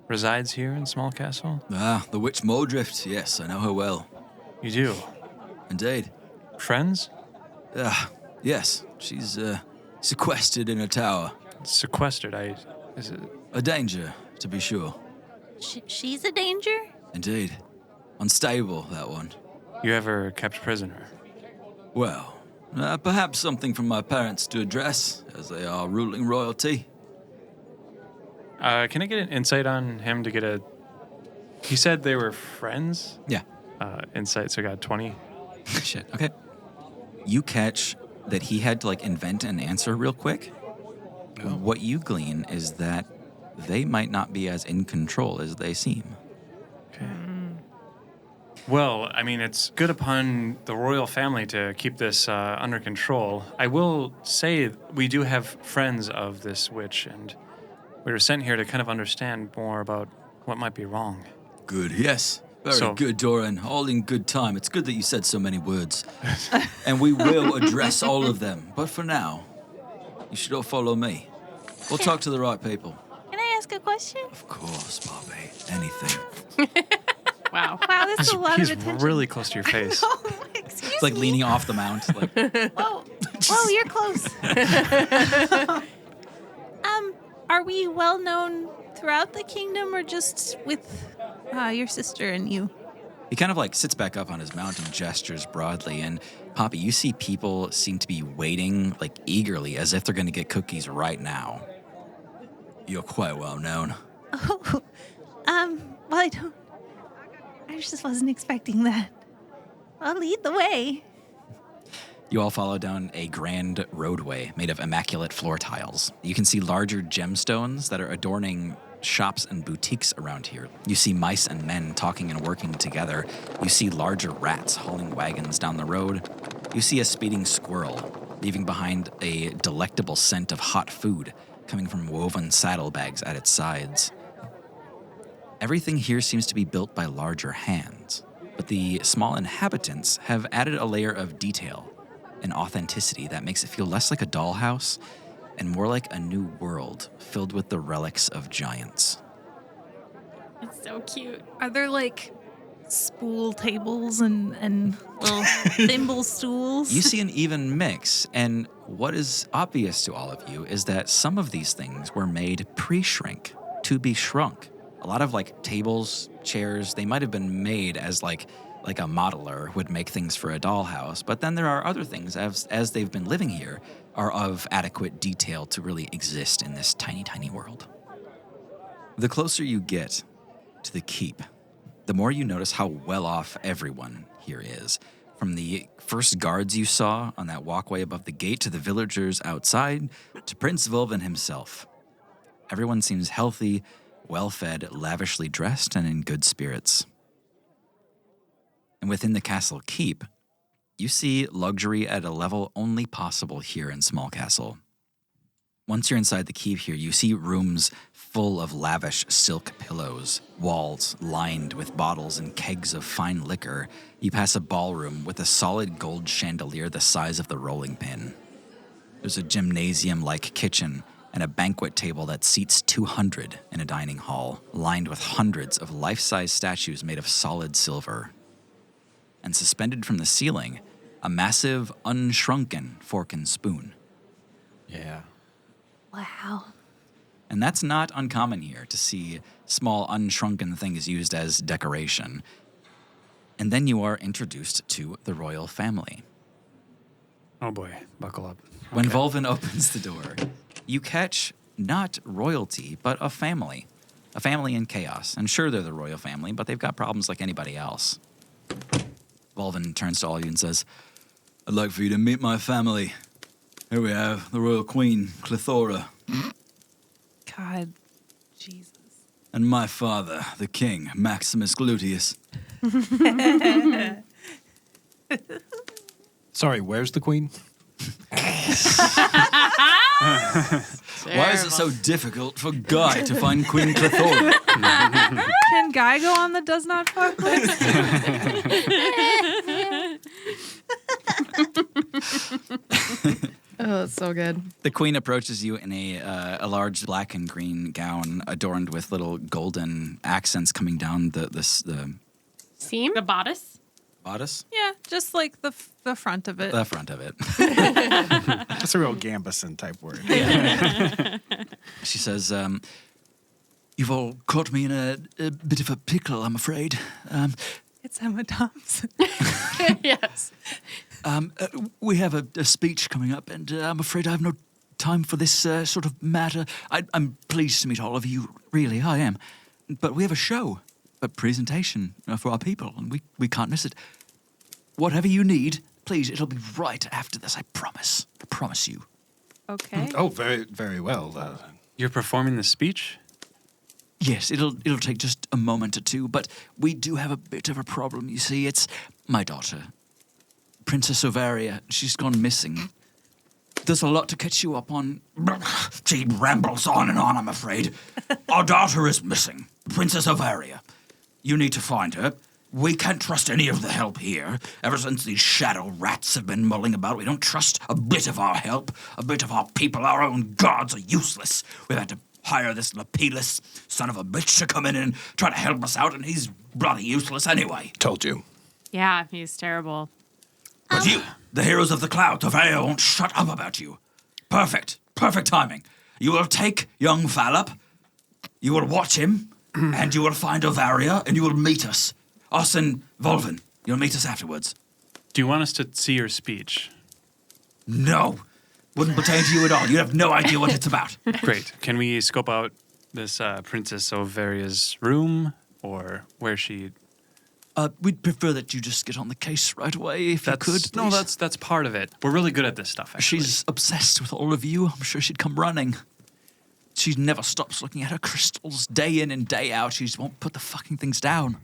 resides here in Small Castle? The witch Moldrift. Yes, I know her well. You do. Indeed. Friends? Yes. She's sequestered in a tower. Sequestered. Is it? A danger, to be sure. She's a danger? Indeed. Unstable, that one. You ever kept prisoner? Well, perhaps something for my parents to address, as they are ruling royalty. Can I get an insight on him to get a... He said they were friends? Yeah. Insight, so I got 20. Shit. Okay. You catch that he had to, invent an answer real quick. Oh. What you glean is that they might not be as in control as they seem. Okay. Well, I mean, it's good upon the royal family to keep this under control. I will say we do have friends of this witch, and we were sent here to kind of understand more about what might be wrong. Good, yes. Very good, Doran. All in good time. It's good that you said so many words. And we will address all of them. But for now, you should all follow me. We'll talk to the right people. Can I ask a question? Of course, Bobby. Anything. Wow. Wow, this is a lot He's of attention. really close to your face. Oh, excuse It's like me. leaning off the mount. Whoa, you're close. Are we well known throughout the kingdom, or just with your sister and you? He kind of sits back up on his mount and gestures broadly. And Poppy, you see people seem to be waiting eagerly as if they're going to get cookies right now. You're quite well known. Oh, well, I just wasn't expecting that. I'll lead the way. You all follow down a grand roadway made of immaculate floor tiles. You can see larger gemstones that are adorning shops and boutiques around here. You see mice and men talking and working together. You see larger rats hauling wagons down the road. You see a speeding squirrel, leaving behind a delectable scent of hot food coming from woven saddlebags at its sides. Everything here seems to be built by larger hands, but the small inhabitants have added a layer of detail and authenticity that makes it feel less like a dollhouse and more like a new world filled with the relics of giants. It's so cute. Are there spool tables and little thimble stools? You see an even mix, and what is obvious to all of you is that some of these things were made pre-shrink, to be shrunk. A lot of tables, chairs, they might have been made as like a modeler would make things for a dollhouse, but then there are other things as they've been living here are of adequate detail to really exist in this tiny, tiny world. The closer you get to the keep, the more you notice how well off everyone here is. From the first guards you saw on that walkway above the gate to the villagers outside to Prince Volvin himself. Everyone seems healthy, well-fed, lavishly dressed, and in good spirits. And within the castle keep, you see luxury at a level only possible here in Small Castle. Once you're inside the keep here, you see rooms full of lavish silk pillows, walls lined with bottles and kegs of fine liquor. You pass a ballroom with a solid gold chandelier the size of the rolling pin. There's a gymnasium-like kitchen and a banquet table that seats 200 in a dining hall, lined with hundreds of life-size statues made of solid silver. And suspended from the ceiling, a massive, unshrunken fork and spoon. Yeah. Wow. And that's not uncommon here, to see small, unshrunken things used as decoration. And then you are introduced to the royal family. Oh boy, buckle up. When Volvin opens the door, you catch not royalty, but a family. A family in chaos. And sure, they're the royal family, but they've got problems like anybody else. Volvin turns to all of you and says, "I'd like for you to meet my family. Here we have the royal queen, Clethora, God, Jesus. and my father, the king, Maximus Glutius." Sorry, where's the queen? Why is it so difficult for Guy to find Queen Clethora? Can Guy go on the does not fuck list? Oh, that's so good. The queen approaches you in a large black and green gown adorned with little golden accents coming down the Seam? The bodice? bodice. Yeah, just like the front of it. The front of it. That's a real Gambison type word. She says, You've all caught me in a bit of a pickle, I'm afraid. It's Emma Thompson. Yes. We have a speech coming up, and I'm afraid I have no time for this sort of matter. I'm pleased to meet all of you, really, I am. But we have a show, a presentation for our people, and we can't miss it. Whatever you need, please, it'll be right after this, I promise. I promise you. Okay. Oh, very, very well. You're performing the speech? Yes, it'll take just a moment or two, but we do have a bit of a problem, you see. It's my daughter, Princess Ovaria. She's gone missing. There's a lot to catch you up on. She rambles on and on, I'm afraid. Our daughter is missing, Princess Ovaria. You need to find her. We can't trust any of the help here. Ever since these shadow rats have been mulling about, we don't trust a bit of our help, a bit of our people. Our own gods are useless. We've had to hire this Lapilus son of a bitch to come in and try to help us out, and he's bloody useless anyway. Told you. Yeah, he's terrible. But you, the heroes of the clouds, Ovaria won't shut up about you. Perfect timing. You will take young Fallop, you will watch him, and you will find Ovaria, and you will meet us. Us and Volvin. You'll meet us afterwards. Do you want us to see your speech? No. Wouldn't pertain to you at all. You have no idea what it's about. Great. Can we scope out this Princess Ovaria's room or where she... We'd prefer that you just get on the case right away if you could. No, please. that's part of it. We're really good at this stuff, actually. She's obsessed with all of you. I'm sure she'd come running. She never stops looking at her crystals day in and day out. She just won't put the fucking things down.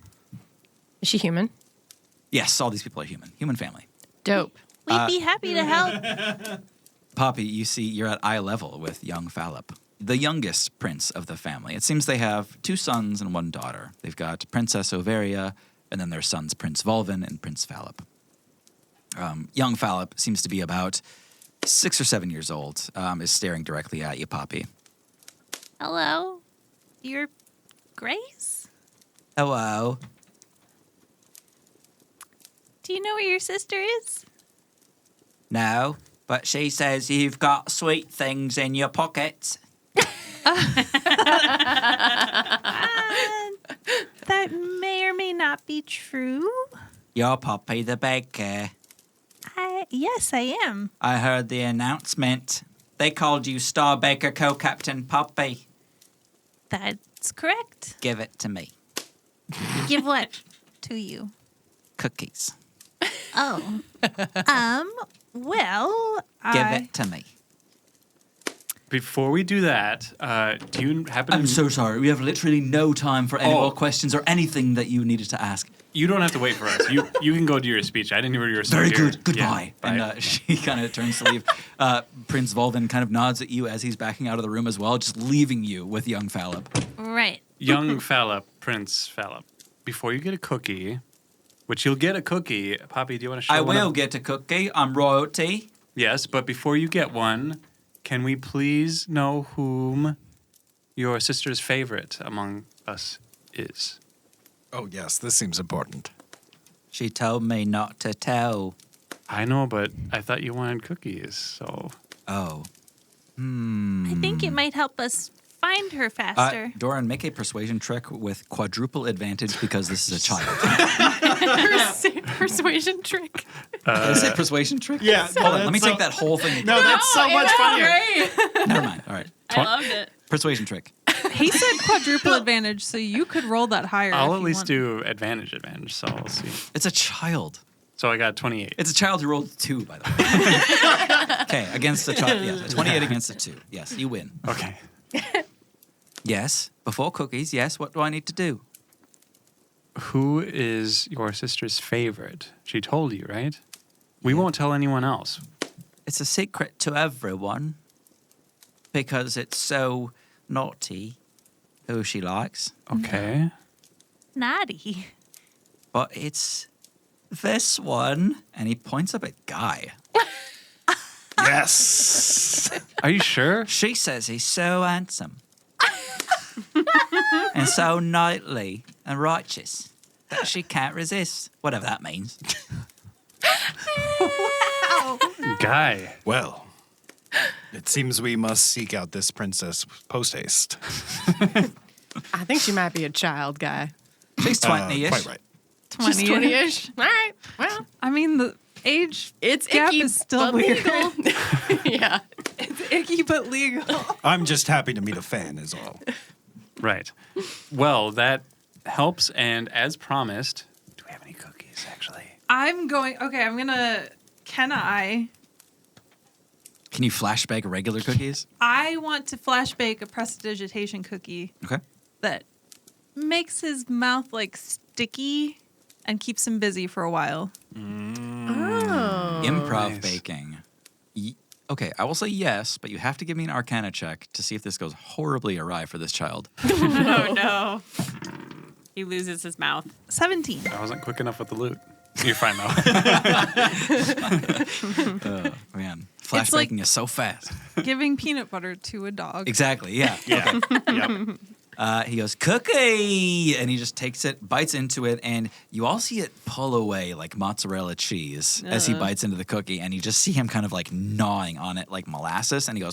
Is she human? Yes, all these people are human. Human family. Dope. We'd be happy to help. Poppy, you see, you're at eye level with young Fallop, the youngest prince of the family. It seems they have 2 sons and 1 daughter. They've got Princess Ovaria, and then their sons, Prince Volvin and Prince Fallop. Young Fallop seems to be about 6 or 7 years old, is staring directly at you, Poppy. Hello, Your Grace? Hello. Do you know where your sister is? No, but she says you've got sweet things in your pockets. That may or may not be true. You're Poppy the baker. Yes, I am. I heard the announcement. They called you Star Baker Co-Captain Poppy. That's correct. Give it to me. Give what to you? Cookies. Oh. Well, Give it to me. Before we do that, do you happen to... I'm so sorry. We have literally no time for any Oh. more questions or anything that you needed to ask. You don't have to wait for us. You can go do your speech. I didn't hear your speech. Very here. good. Goodbye. Yeah, and bye. she kind of turns to leave. Prince Volvin kind of nods at you as he's backing out of the room as well, just leaving you with young Fallop. right. Young Fallop, Prince Fallop, before you get a cookie, which you'll get a cookie, Poppy, do you want to show I one will of- get a cookie. I'm royalty. Yes, but before you get one, can we please know whom your sister's favorite among us is? Oh, yes, this seems important. She told me not to tell. I know, but I thought you wanted cookies, so... Oh. I think it might help us find her faster. Doran, make a persuasion trick with quadruple advantage because this is a child. Persuasion trick. Did I say persuasion trick? Yeah, Hold on, let me take that whole thing. No, that's so much funnier. Great. Never mind. All right. I loved it. Persuasion trick. He said quadruple advantage, so you could roll that higher. I'll if at you least want. do advantage, so we'll see. It's a child. So I got 28. It's a child who rolled 2, by the way. Okay, against a child. Yes, a 28 against a 2. Yes, you win. Okay. Yes, before cookies. Yes, what do I need to do? Who is your sister's favorite? She told you, right? We won't tell anyone else. It's a secret to everyone because it's so naughty who she likes. Okay. Naughty. But it's this one. And he points up at Guy. Yes. Are you sure? She says he's so handsome and so knightly and righteous that she can't resist, whatever that means. Guy. Well, it seems we must seek out this princess post-haste. I think she might be a child guy. She's 20-ish. Quite right. 20. She's 20-ish. All right. Well, I mean, the age it's gap icky, is still but weird. legal. Yeah. It's icky but legal. I'm just happy to meet a fan, is all. Right. Well, that helps. And as promised, do we have any cookies, actually? I'm going to can Can you flashback regular cookies? I want to flash bake a prestidigitation cookie Okay. that makes his mouth like sticky and keeps him busy for a while. Oh. Improv nice. baking. Okay, I will say yes, but you have to give me an Arcana check to see if this goes horribly awry for this child. Oh no. He loses his mouth. 17. I wasn't quick enough with the loot. You're fine, though. Man, It's flashbacking like- is so fast. Giving peanut butter to a dog. Exactly, yeah. Yeah. Yep. He goes, cookie! And he just takes it, bites into it, and you all see it pull away like mozzarella cheese as he bites into the cookie, and you just see him kind of like gnawing on it like molasses, and he goes,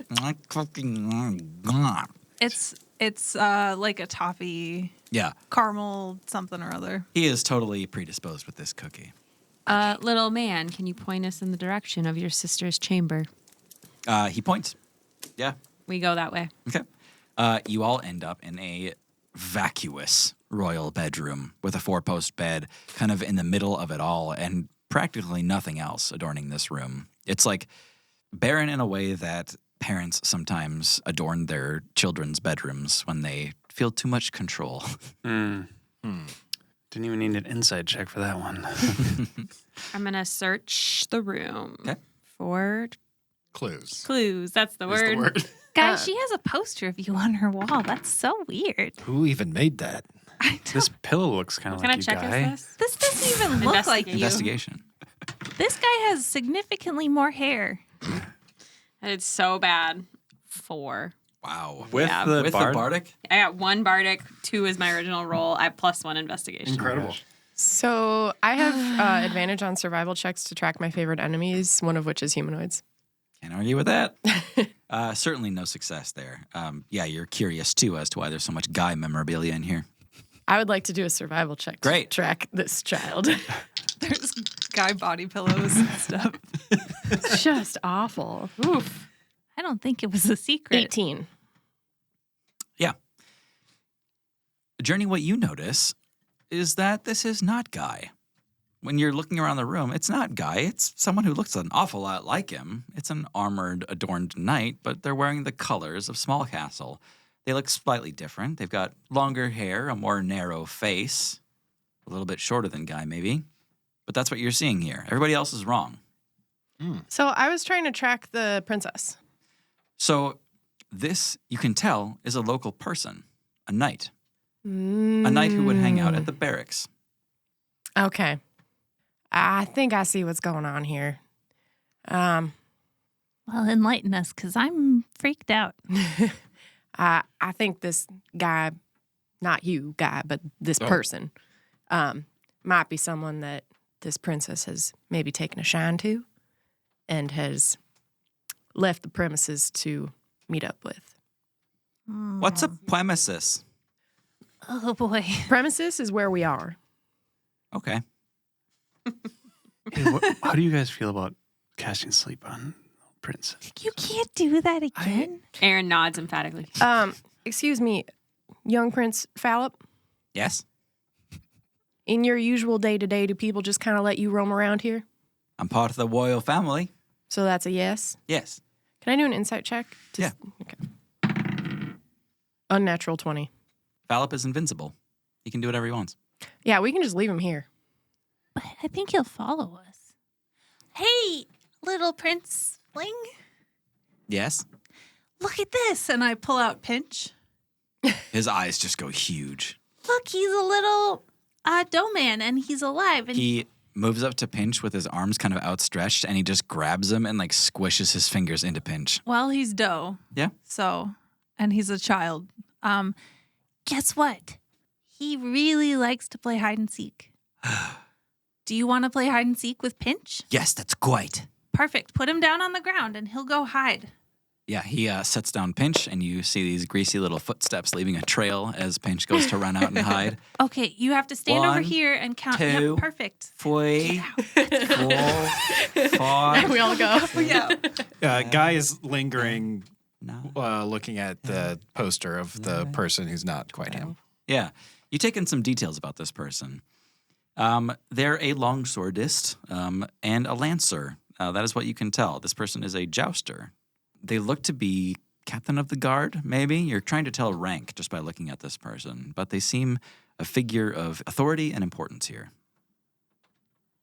It's like a toffee yeah. caramel something or other. He is totally predisposed with this cookie. Little man, can you point us in the direction of your sister's chamber? He points. Yeah. We go that way. Okay. You all end up in a vacuous royal bedroom with a 4-post bed kind of in the middle of it all and practically nothing else adorning this room. It's like barren in a way that parents sometimes adorn their children's bedrooms when they feel too much control. Didn't even need an inside check for that one. I'm going to search the room Okay. for Clues. clues. That's the Is word. the word. Guys, she has a poster of you on her wall. That's so weird. Who even made that? This pillow looks kind of What kind like of you, check guy. is this? This doesn't even look like you. Investigation. This guy has significantly more hair. It's so bad. 4. Wow. With Yeah. the With bard? the bardic? I got 1 bardic, 2 is my original roll. I have +1 investigation. Incredible. So I have advantage on survival checks to track my favorite enemies, one of which is humanoids. Can't argue with that. Certainly no success there. Yeah, you're curious too as to why there's so much guy memorabilia in here. I would like to do a survival check to Great. track this child. There's guy body pillows and stuff. It's just awful. Oof. I don't think it was a secret. 18. Yeah. Journey, what you notice is that this is not Guy. When you're looking around the room, it's not Guy. It's someone who looks an awful lot like him. It's an armored, adorned knight, but they're wearing the colors of Small Castle. They look slightly different. They've got longer hair, a more narrow face, a little bit shorter than Guy, maybe. But that's what you're seeing here. Everybody else is wrong. So I was trying to track the princess. So this, you can tell, is a local person, a knight. A knight who would hang out at the barracks. Okay. I think I see what's going on here. Well, enlighten us, because I'm freaked out. I think this guy, not you, guy, but this person, might be someone that this princess has maybe taken a shine to and has left the premises to meet up with. What's a premises? Oh, boy. Premises is where we are. Okay. Hey, how do you guys feel about casting sleep on Prince? You can't do that again. Aaron nods emphatically. Excuse me, young Prince Fallop, Yes? in your usual day-to-day, do people just kind of let you roam around here? I'm part of the royal family. So that's a yes. Yes. Can I do an insight check? Yeah. Okay. Unnatural 20. Fallop is invincible. He can do whatever he wants. Yeah, we can just leave him here. But I think he'll follow us. Hey, little Prince Fling, Yes? Look at this. And I pull out Pinch. His eyes just go huge. look, he's a little dough man, and he's alive. And He moves up to Pinch with his arms kind of outstretched, and he just grabs him and like squishes his fingers into Pinch. Well, he's dough. Yeah. So, and he's a child. guess what? He really likes to play hide and seek. Do you want to play hide and seek with Pinch? Yes, that's great. Perfect. Put him down on the ground, and he'll go hide. Yeah, he sets down Pinch, and you see these greasy little footsteps leaving a trail as Pinch goes to run out and hide. Okay, you have to stand over 1, here and count. 2, Yep, perfect. 3, 4, 5. We all go. Guy is lingering, No. looking at the poster of the person who's not quite him. Yeah, you take in some details about this person. They're a longswordist and a lancer. That is what you can tell. This person is a jouster. They look to be captain of the guard, maybe. You're trying to tell rank just by looking at this person, but they seem a figure of authority and importance here.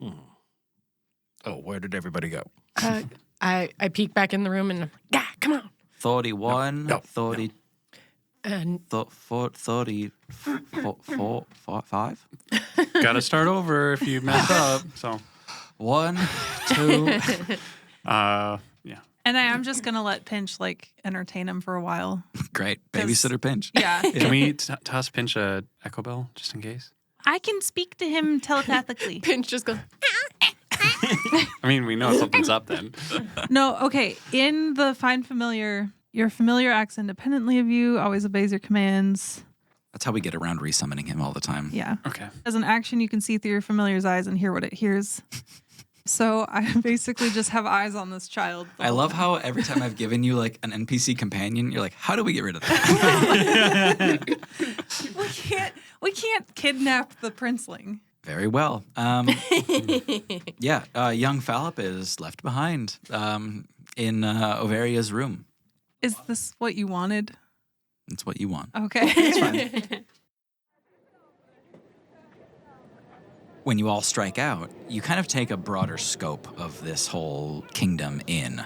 Oh, where did everybody go? I peek back in the room and, come on. 31, No. 30, And 5? Got to start over if you mess up. So, 1, 2. yeah. And I am just gonna let Pinch like entertain him for a while. Great. Babysitter Pinch. Yeah. Can we toss Pinch a echo bell just in case? I can speak to him telepathically. Pinch just goes, I mean, we know something's up then. No, okay. In the Find Familiar, your familiar acts independently of you, always obeys your commands. That's how we get around resummoning him all the time. Yeah. Okay. As an action, you can see through your familiar's eyes and hear what it hears. So I basically just have eyes on this child. I love how every time I've given you like an NPC companion, you're like, how do we get rid of that? we can't kidnap the princeling. Very well. Young Phallip is left behind in Overia's room. Is this what you wanted? It's what you want. Okay. It's fine. When you all strike out, you kind of take a broader scope of this whole kingdom in.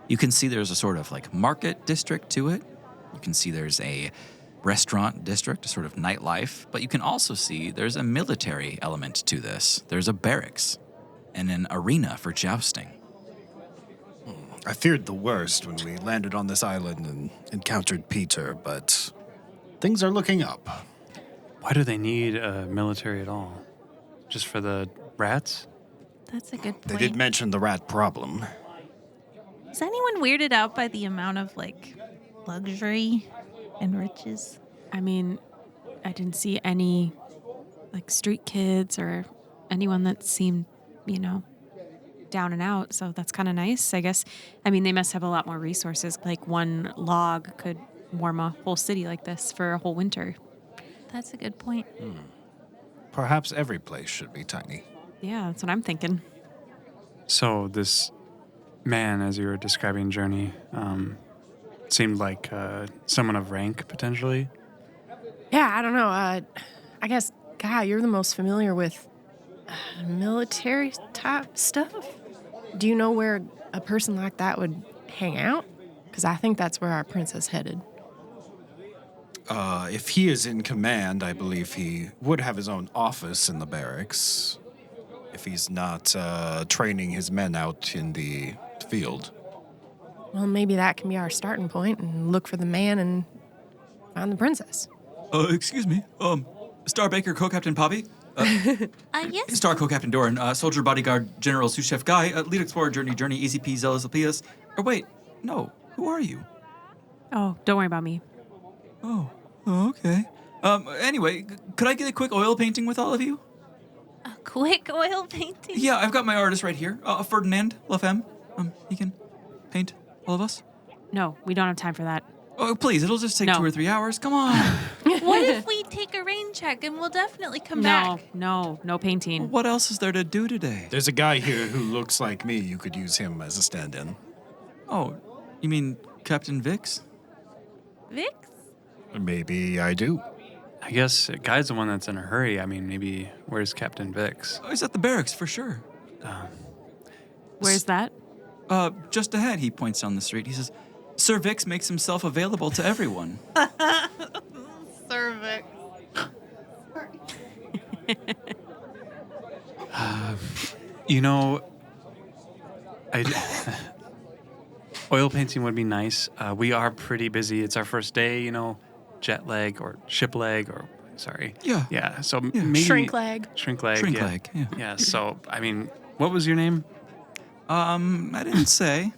You can see there's a sort of like market district to it. You can see there's a restaurant district, a sort of nightlife. But you can also see there's a military element to this. There's a barracks and an arena for jousting. I feared the worst when we landed on this island and encountered Peter, but things are looking up. Why do they need a military at all? Just for the rats? That's a good They point. did mention the rat problem. Is anyone weirded out by the amount of like luxury and riches? I mean, I didn't see any like street kids or anyone that seemed, down and out. So that's kind of nice, I guess. I mean, they must have a lot more resources. Like one log could warm a whole city like this for a whole winter. That's a good point. Perhaps every place should be tiny. Yeah, that's what I'm thinking. So this man, as you were describing Journey, seemed like someone of rank, potentially. yeah, I don't know. I guess, Guy, you're the most familiar with military type stuff. Do you know where a person like that would hang out? Because I think that's where our princess headed. If he is in command, I believe he would have his own office in the barracks. If he's not training his men out in the field. Well, maybe that can be our starting point and look for the man and find the princess. Excuse me. Star Baker, Co-Captain Poppy. Yes. Star Co-Captain Doran, Soldier Bodyguard General Sous Chef Guy, Lead Explorer Journey, EZP Zealous Alpias. Or wait, no. Who are you? Oh, don't worry about me. Oh, okay. Anyway, could I get a quick oil painting with all of you? A quick oil painting? Yeah, I've got my artist right here, Ferdinand Lafemme. He can paint all of us. No, we don't have time for that. Oh, please, it'll just take No. 2 or 3 hours. Come on. What if we take a rain check and we'll definitely come back? No painting. What else is there to do today? There's a guy here who looks like me. You could use him as a stand-in. Oh, you mean Captain Vix? Vix? Maybe I do. I guess Guy's the one that's in a hurry. I mean, maybe where's Captain Vix? Oh, he's at the barracks for sure. Where's that? Just ahead, he points down the street. He says, Sir Vix makes himself available to everyone. Cervix. Oil painting would be nice. We are pretty busy. It's our first day, jet lag or ship lag or, sorry. Yeah. Yeah, so maybe... Shrink leg. Shrink lag, Shrink yeah. leg, yeah. Yeah, so, I mean, what was your name? I didn't say.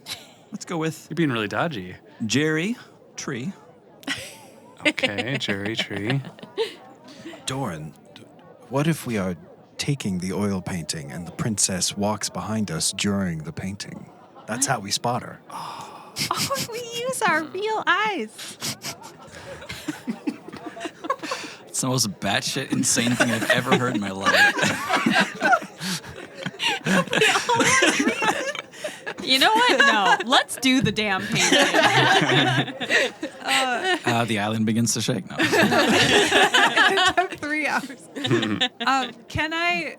Let's go with... You're being really dodgy. Jerry Tree. Okay, Jerry Tree. Doran, what if we are taking the oil painting and the princess walks behind us during the painting? That's how we spot her. Oh, we use our real eyes. It's the most batshit insane thing I've ever heard in my life. You know what? No, let's do the damn painting. The island begins to shake now. It took 3 hours. Can I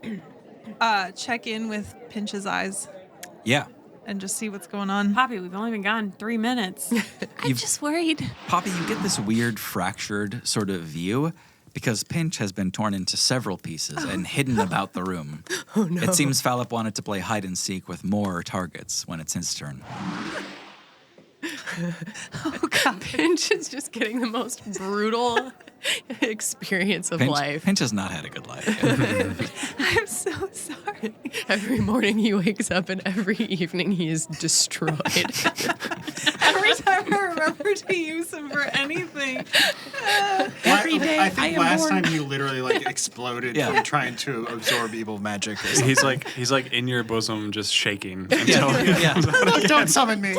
check in with Pinch's eyes Yeah. and just see what's going on? Poppy, we've only been gone 3 minutes. I'm just worried. Poppy, you get this weird fractured sort of view because Pinch has been torn into several pieces and hidden about the room. Oh, no. It seems Fallop wanted to play hide and seek with more targets when it's his turn. Pinch is just getting the most brutal experience of life. Pinch has not had a good life. I'm so sorry. Every morning he wakes up and every evening he is destroyed. Every time I remember to use him for anything. Every day. I think last time you literally exploded from trying to absorb evil magic. He's like in your bosom, just shaking. Until Don't summon me.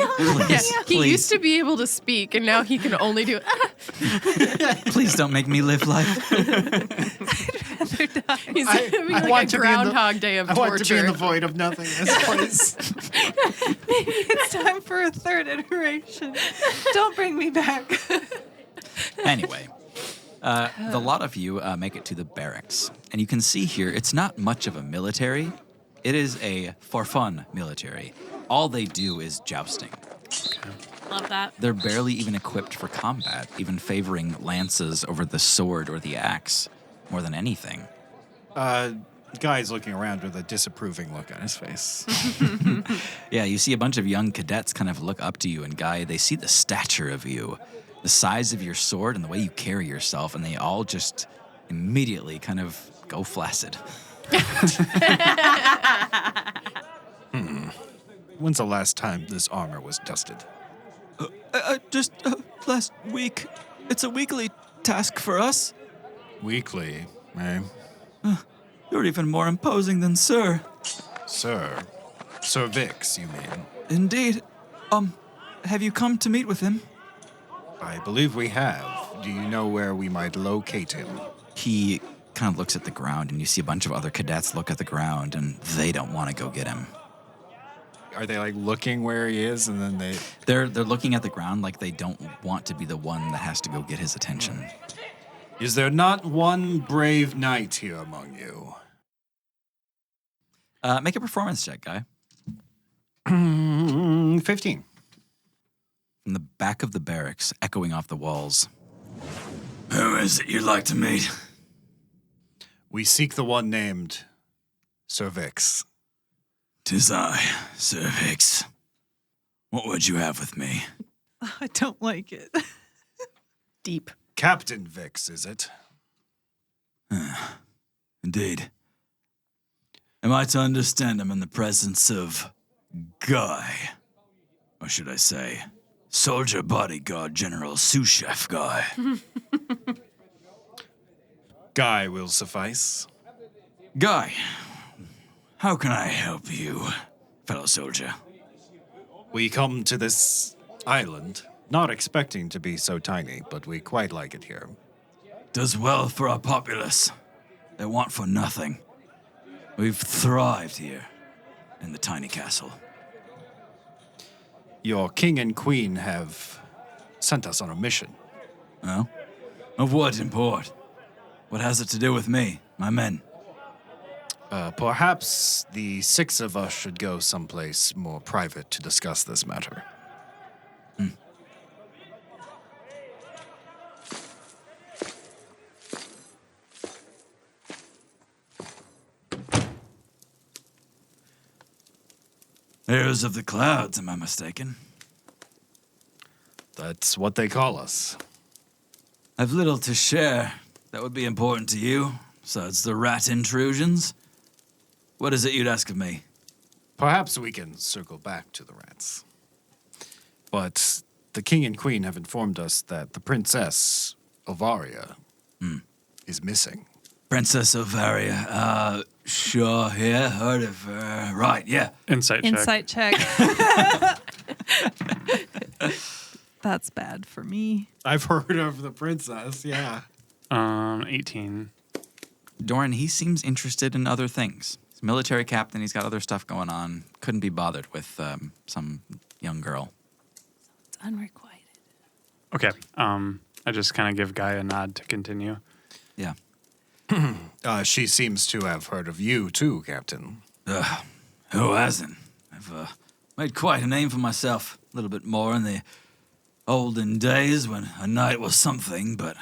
He used to be able to speak, and now he can only do. Please don't make me live life. He's having like a Groundhog Day of torture. I want to be in the void of nothingness, please. Maybe it's time for a third iteration. Don't bring me back. Anyway, the lot of you make it to the barracks. And you can see here, it's not much of a military. It is a for fun military. All they do is jousting. Love that. They're barely even equipped for combat, even favoring lances over the sword or the axe more than anything. Guy's looking around with a disapproving look on his face. Yeah, you see a bunch of young cadets kind of look up to you, and Guy, they see the stature of you, the size of your sword, and the way you carry yourself, and they all just immediately kind of go flaccid. When's the last time this armor was dusted? Just last week. It's a weekly task for us. Weekly, eh? You're even more imposing than Sir. Sir? Sir Vix, you mean? Indeed. Have you come to meet with him? I believe we have. Do you know where we might locate him? He kind of looks at the ground, and you see a bunch of other cadets look at the ground, and they don't want to go get him. Are they looking where he is, and then They're looking at the ground like they don't want to be the one that has to go get his attention. Is there not one brave knight here among you? Make a performance check, Guy. 15. From the back of the barracks, echoing off the walls. Who is it you'd like to meet? We seek the one named Sir Vix. 'Tis I, Sir Vix. What would you have with me? I don't like it. Deep. Captain Vix, is it? Indeed. Am I to understand I'm in the presence of Guy? Or should I say, Soldier Bodyguard General Sous Chef Guy? Guy will suffice. Guy, how can I help you, fellow soldier? We come to this island, not expecting to be so tiny, but we quite like it here. Does well for our populace. They want for nothing. We've thrived here in the tiny castle. Your king and queen have sent us on a mission. Oh? Of what import? What has it to do with me, my men? Perhaps the 6 of us should go someplace more private to discuss this matter. Heirs of the clouds, am I mistaken? That's what they call us. I've little to share that would be important to you, besides the rat intrusions. What is it you'd ask of me? Perhaps we can circle back to the rats. But the king and queen have informed us that the princess Ovaria is missing. Princess Ovaria. Sure, yeah, heard of her. Right, yeah. Insight check. That's bad for me. I've heard of the princess, yeah. 18. Doran, he seems interested in other things. He's a military captain. He's got other stuff going on. Couldn't be bothered with some young girl. It's unrequited. Okay. I just kind of give Guy a nod to continue. Yeah. She seems to have heard of you, too, Captain. Who hasn't? I've made quite a name for myself. A little bit more in the olden days when a knight was something, but...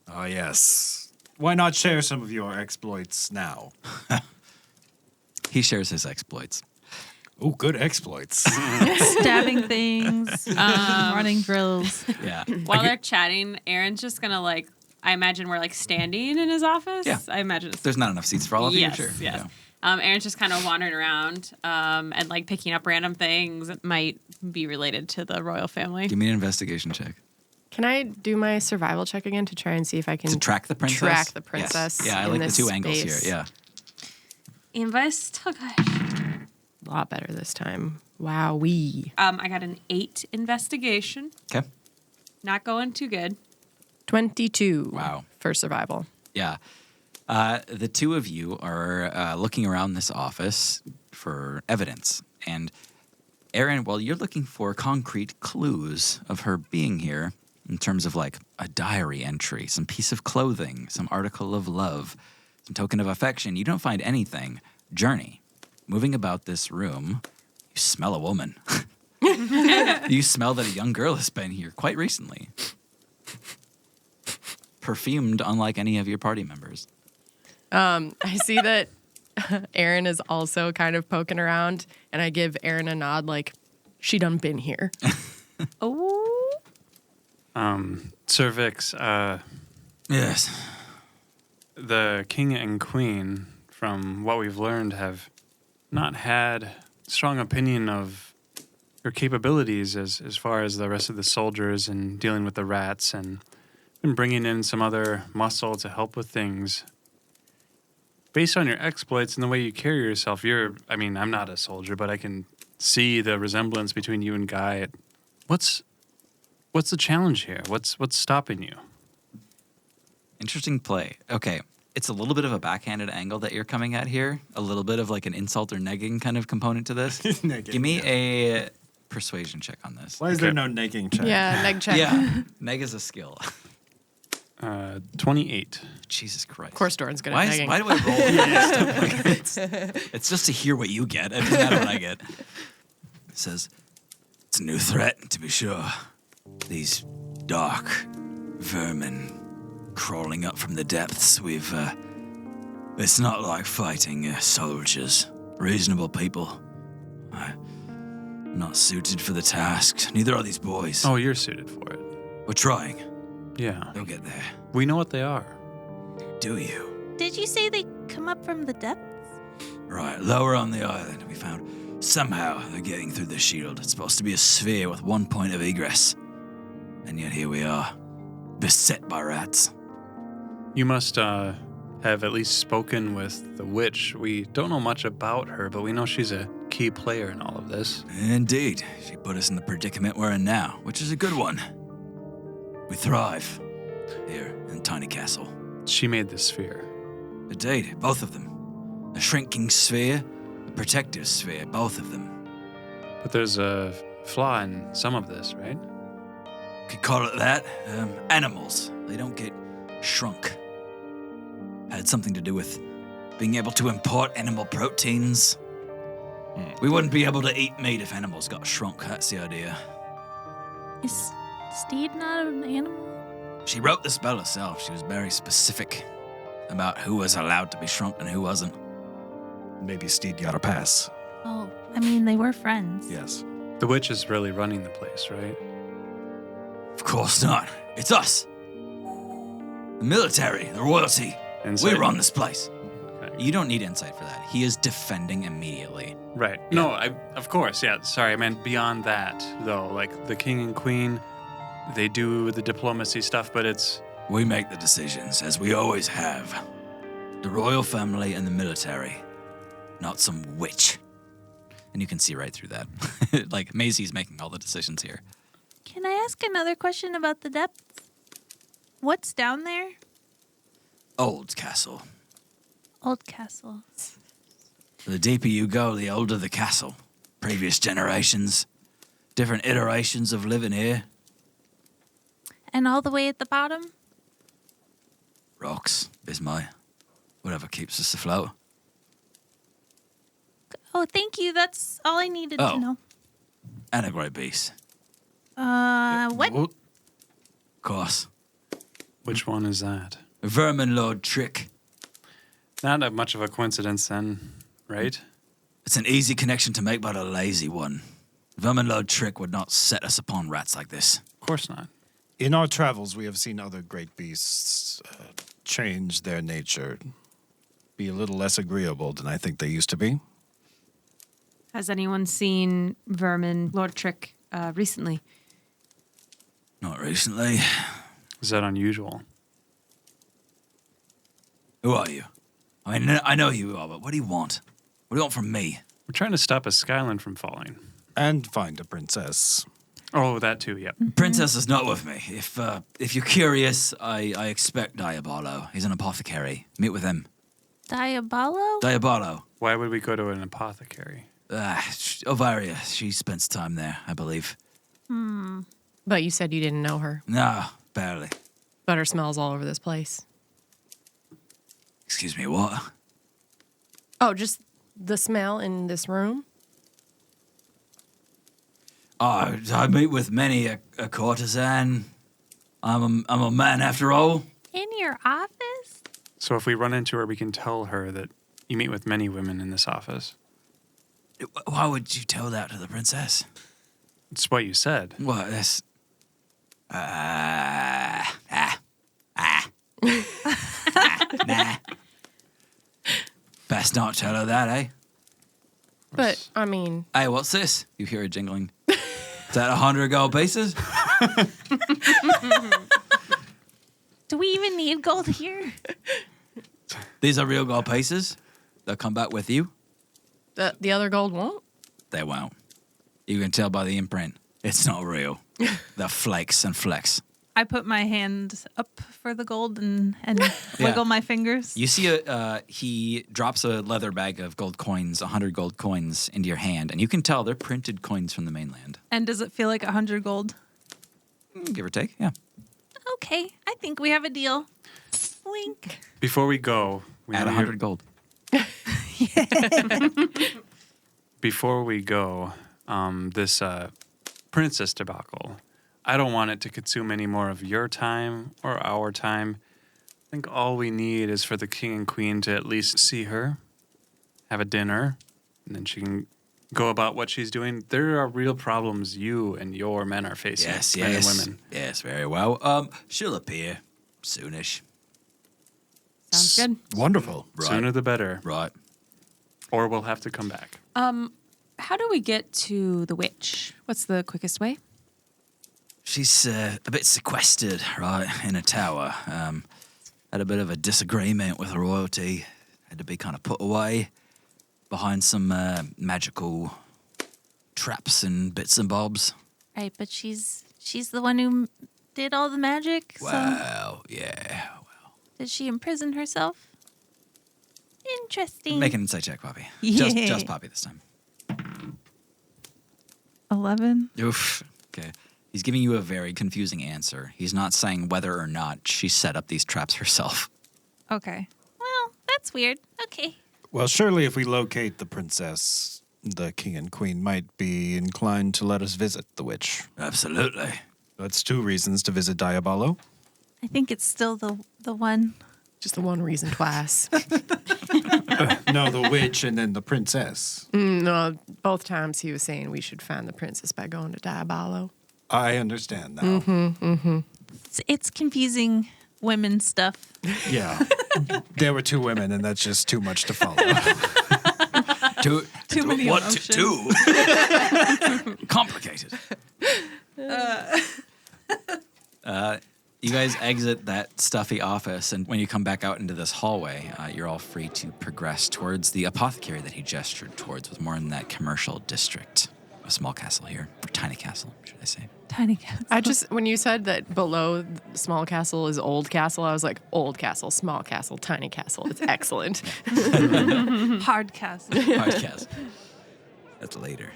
Oh, yes. Why not share some of your exploits now? He shares his exploits. Oh, good exploits. Stabbing things, running drills. Yeah. While they're chatting, Aaron's just gonna like. I imagine we're like standing in his office. Yeah. I imagine it's. There's not enough seats for all of you, Yes, sure. yes. Yeah. Aaron's just kind of wandering around and like picking up random things that might be related to the royal family. Give me an investigation check. Can I do my survival check again to try and see if I can To track the princess? Track the Yes. princess. Yeah, I in like the this two angles here. space? Yeah. Investigation. A lot better this time. Wowee. I got an 8 investigation. Okay. Not going too good. 22. Wow. For survival. Yeah. The two of you are looking around this office for evidence. And Aaron, well, you're looking for concrete clues of her being here in terms of like a diary entry, some piece of clothing, some article of love, some token of affection. You don't find anything. Journey, moving about this room, you smell a woman. You smell that a young girl has been here quite recently. Perfumed unlike any of your party members. I see that Aaron is also kind of poking around, and I give Aaron a nod like, she done been here. Oh. Cervix, Yes. the king and queen, from what we've learned, have not had strong opinion of your capabilities as far as the rest of the soldiers and dealing with the rats, and been bringing in some other muscle to help with things. Based on your exploits and the way you carry yourself, I'm not a soldier, but I can see the resemblance between you and Guy. What's the challenge here? What's stopping you? Interesting play. Okay. It's a little bit of a backhanded angle that you're coming at here. A little bit of like an insult or negging kind of component to this. Give me a persuasion check on this. Why is there no negging check? Yeah, neg check. Yeah. Neg is a skill. 28. Jesus Christ. Of course, Doran's good Why, at negging. why do I roll this stuff? It's just to hear what you get. It doesn't matter what I get. It says, it's a new threat, to be sure. These dark vermin crawling up from the depths. It's not like fighting soldiers, reasonable people. I'm not suited for the task. Neither are these boys. Oh, you're suited for it. We're trying. Yeah. They'll get there. We know what they are. Do you? Did you say they come up from the depths? Right, lower on the island, we found somehow they're getting through the shield. It's supposed to be a sphere with one point of egress. And yet here we are, beset by rats. You must have at least spoken with the witch. We don't know much about her, but we know she's a key player in all of this. Indeed, she put us in the predicament we're in now, which is a good one. We thrive here in Tiny Castle. She made the sphere. Indeed, both of them. A shrinking sphere, a protective sphere, both of them. But there's a flaw in some of this, right? Could call it that. Animals, they don't get shrunk. Had something to do with being able to import animal proteins. We wouldn't be able to eat meat if animals got shrunk, that's the idea. Is Steed not an animal? She wrote the spell herself. She was very specific about who was allowed to be shrunk and who wasn't. Maybe Steed got a pass. Oh, I mean, they were friends. Yes. The witch is really running the place, right? Of course not. It's us. The military, the royalty. Insight. We run this place. Okay. You don't need insight for that. He is defending immediately. Right. No, of course, yeah. Sorry, I meant beyond that, though. Like, the king and queen, they do the diplomacy stuff, but it's We make the decisions, as we always have. The royal family and the military, not some witch. And you can see right through that. Like, Maisie's making all the decisions here. Can I ask another question about the depths? What's down there? Old castle. Old castle. The deeper you go, the older the castle. Previous generations, different iterations of living here. And all the way at the bottom? Rocks, bismite, whatever keeps us afloat. Oh, thank you. That's all I needed Oh. to know. And a great beast. What? Of course. which one is that? Vermin Lord Trick. Not much of a coincidence then, right? It's an easy connection to make, but a lazy one. Vermin Lord Trick would not set us upon rats like this. Of course not. In our travels, we have seen other great beasts change their nature, be a little less agreeable than I think they used to be. Has anyone seen Vermin Lord Trick recently? Not recently. Is that unusual? Who are you? I mean, I know who you are, but what do you want? What do you want from me? We're trying to stop a skyline from falling. And find a princess. Oh, that too, yep. Princess is not with me. If you're curious, I expect Diabolo. He's an apothecary. Meet with him. Diabolo? Diabolo. Why would we go to an apothecary? Ovaria. She spends time there, I believe. But you said you didn't know her. No, barely. But her smells all over this place. Excuse me, what? Oh, just the smell in this room? Oh, I meet with many a courtesan. I'm a man after all. In your office? So if we run into her, we can tell her that you meet with many women in this office. Why would you tell that to the princess? It's what you said. What? That's... Nah. Best not tell her that, eh? But, I mean, Hey, what's this? You hear it jingling. Is that 100 gold pieces? Do we even need gold here? These are real gold pieces. They'll come back with you. the other gold won't? They won't. You can tell by the imprint. It's not real. They're flakes and flecks. I put my hand up for the gold and wiggle my fingers. You see, he drops a leather bag of gold coins, 100 gold coins, into your hand, and you can tell they're printed coins from the mainland. And does it feel like 100 gold? Give or take, yeah. Okay, I think we have a deal. Wink. Before we go, we Add know 100 gold. Before we go, this princess debacle, I don't want it to consume any more of your time or our time. I think all we need is for the king and queen to at least see her, have a dinner, and then she can go about what she's doing. There are real problems you and your men are facing. Yes, men yes. and women. Yes, very well. She'll appear soonish. Sounds good. Wonderful. Right. Sooner the better. Right. Or we'll have to come back. How do we get to the witch? What's the quickest way? She's a bit sequestered, right, in a tower. Had a bit of a disagreement with royalty. Had to be kind of put away behind some magical traps and bits and bobs. Right, but she's the one who did all the magic. So Well, yeah. did she imprison herself? Interesting. Make an insight check, Poppy. Yeah. Just Poppy this time. 11. Oof. Okay. He's giving you a very confusing answer. He's not saying whether or not she set up these traps herself. Okay. Well, that's weird. Okay. Well, surely if we locate the princess, the king and queen might be inclined to let us visit the witch. Absolutely. That's 2 reasons to visit Diabolo. I think it's still the one. Just the one reason twice. No, the witch and then the princess. No, both times he was saying we should find the princess by going to Diabolo. I understand now. It's confusing women stuff. Yeah. There were 2 women, and that's just too much to follow. Too many what emotions. to do? Complicated. guys exit that stuffy office, and when you come back out into this hallway, you're all free to progress towards the apothecary that he gestured towards, was more in that commercial district. A small castle here, or tiny castle, should I say. Tiny castle. When you said that below the small castle is old castle, I was like, old castle, small castle, tiny castle. It's excellent. Hard castle. Podcast. That's later.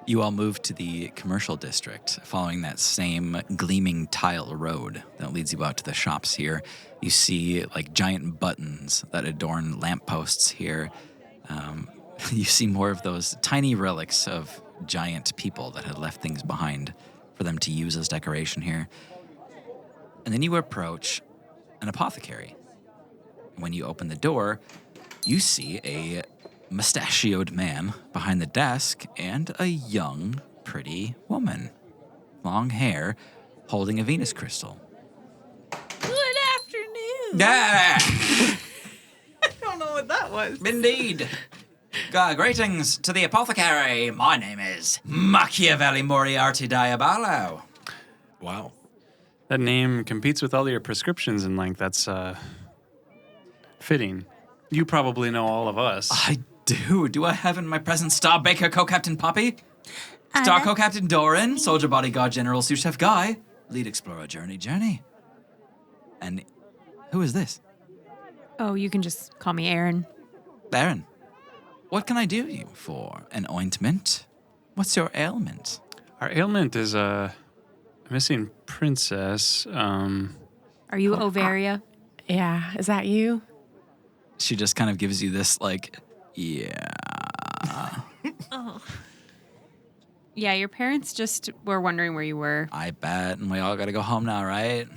You all move to the commercial district, following that same gleaming tile road that leads you out to the shops here. You see like giant buttons that adorn lampposts here. You see more of those tiny relics of giant people that had left things behind for them to use as decoration here. And then you approach an apothecary. When you open the door, you see a mustachioed man behind the desk and a young, pretty woman. Long hair, holding a Venus crystal. Good afternoon. Yeah, I don't know what that was. indeed. Greetings to the apothecary. My name is Machiavelli Moriarty Diabolo. Wow. That name competes with all your prescriptions in length. That's fitting. You probably know all of us. I do. Do I have in my present Star Baker Co-Captain Poppy? Star Co-Captain Doran, Soldier Bodyguard General Sous Chef Guy, Lead Explorer Journey. And who is this? Oh, you can just call me Aaron. Baron. What can I do you for? An ointment? What's your ailment? Our ailment is a missing princess. Are you Ovaria? Yeah, is that you? She just kind of gives you this, like, yeah. Yeah, your parents just were wondering where you were. I bet. And we all got to go home now, right?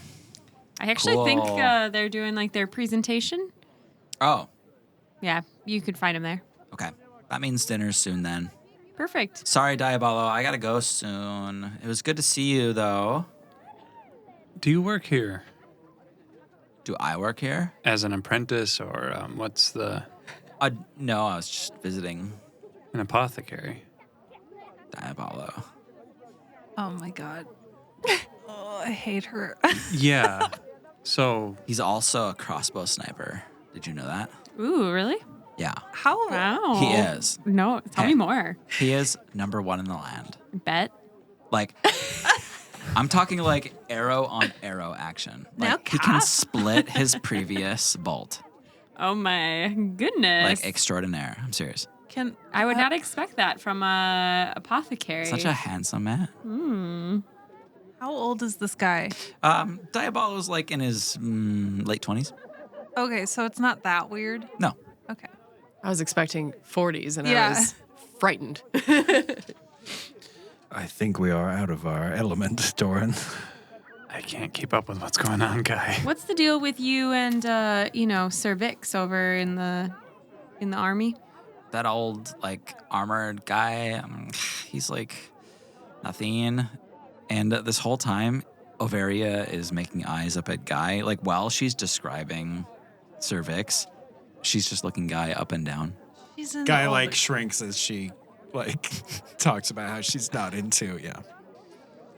I actually think Cool. they're doing like their presentation. Oh, Yeah, you could find them there. okay. That means dinner's soon then. Perfect. Sorry, Diabolo. I got to go soon. It was good to see you, though. Do you work here Do I work here? as an apprentice or what's the No, I was just visiting an apothecary? Diabolo. Oh my god. Oh, I hate her. Yeah. So He's also a crossbow sniper. Did you know that? Ooh, really? Yeah, How? Wow. he is. No, tell Hey. me more. He is number one in the land. Bet. Like, I'm talking like arrow on arrow action. Like, Now he can cap. split his previous bolt. Oh my goodness. Like, extraordinaire. I'm serious. Can I would not expect that from a apothecary. Such a handsome man. How old is this guy? Diabolo's like in his late 20s. Okay, so it's not that weird. No. Okay. I was expecting 40s and Yeah. I was frightened. I think we are out of our element, Doran. I can't keep up with what's going on, guy. What's the deal with you and Sir Vix over in the army? That old, like, armored guy, he's like nothing. And this whole time, Ovaria is making eyes up at Guy. Like, while she's describing Sir Vix, she's just looking Guy up and down. She's in Guy the like old- shrinks as she like talks about how she's not into, yeah.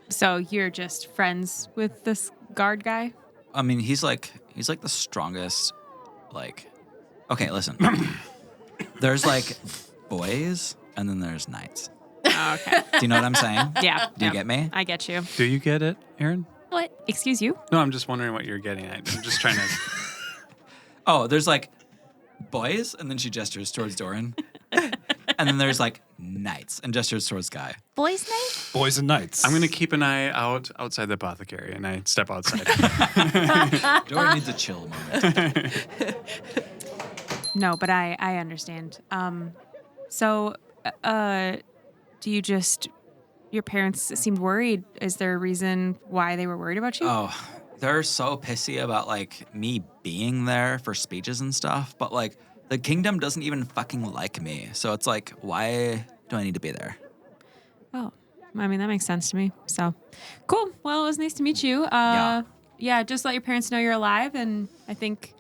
So you're just friends with this guard guy? I mean, he's like the strongest, like, okay, listen. There's like boys and then there's knights. Oh, okay. Do you know what I'm saying? Yeah. Do you get me? I get you. Do you get it, Aaron? What? Excuse you? No, I'm just wondering what you're getting at. I'm just trying to. Oh, there's like boys, and then she gestures towards Doran. And then there's like knights and gestures towards Guy. Boys' night? Boys and knights. I'm going to keep an eye out outside the apothecary, and I step outside. Doran needs a chill moment. No, but I understand. Do you just, your parents seemed worried. Is there a reason why they were worried about you? Oh, they're so pissy about like me being there for speeches and stuff, but like the kingdom doesn't even fucking like me. So it's like, why do I need to be there? Oh, I mean, that makes sense to me. So, cool. Well, it was nice to meet you. Yeah, just let your parents know you're alive, and I think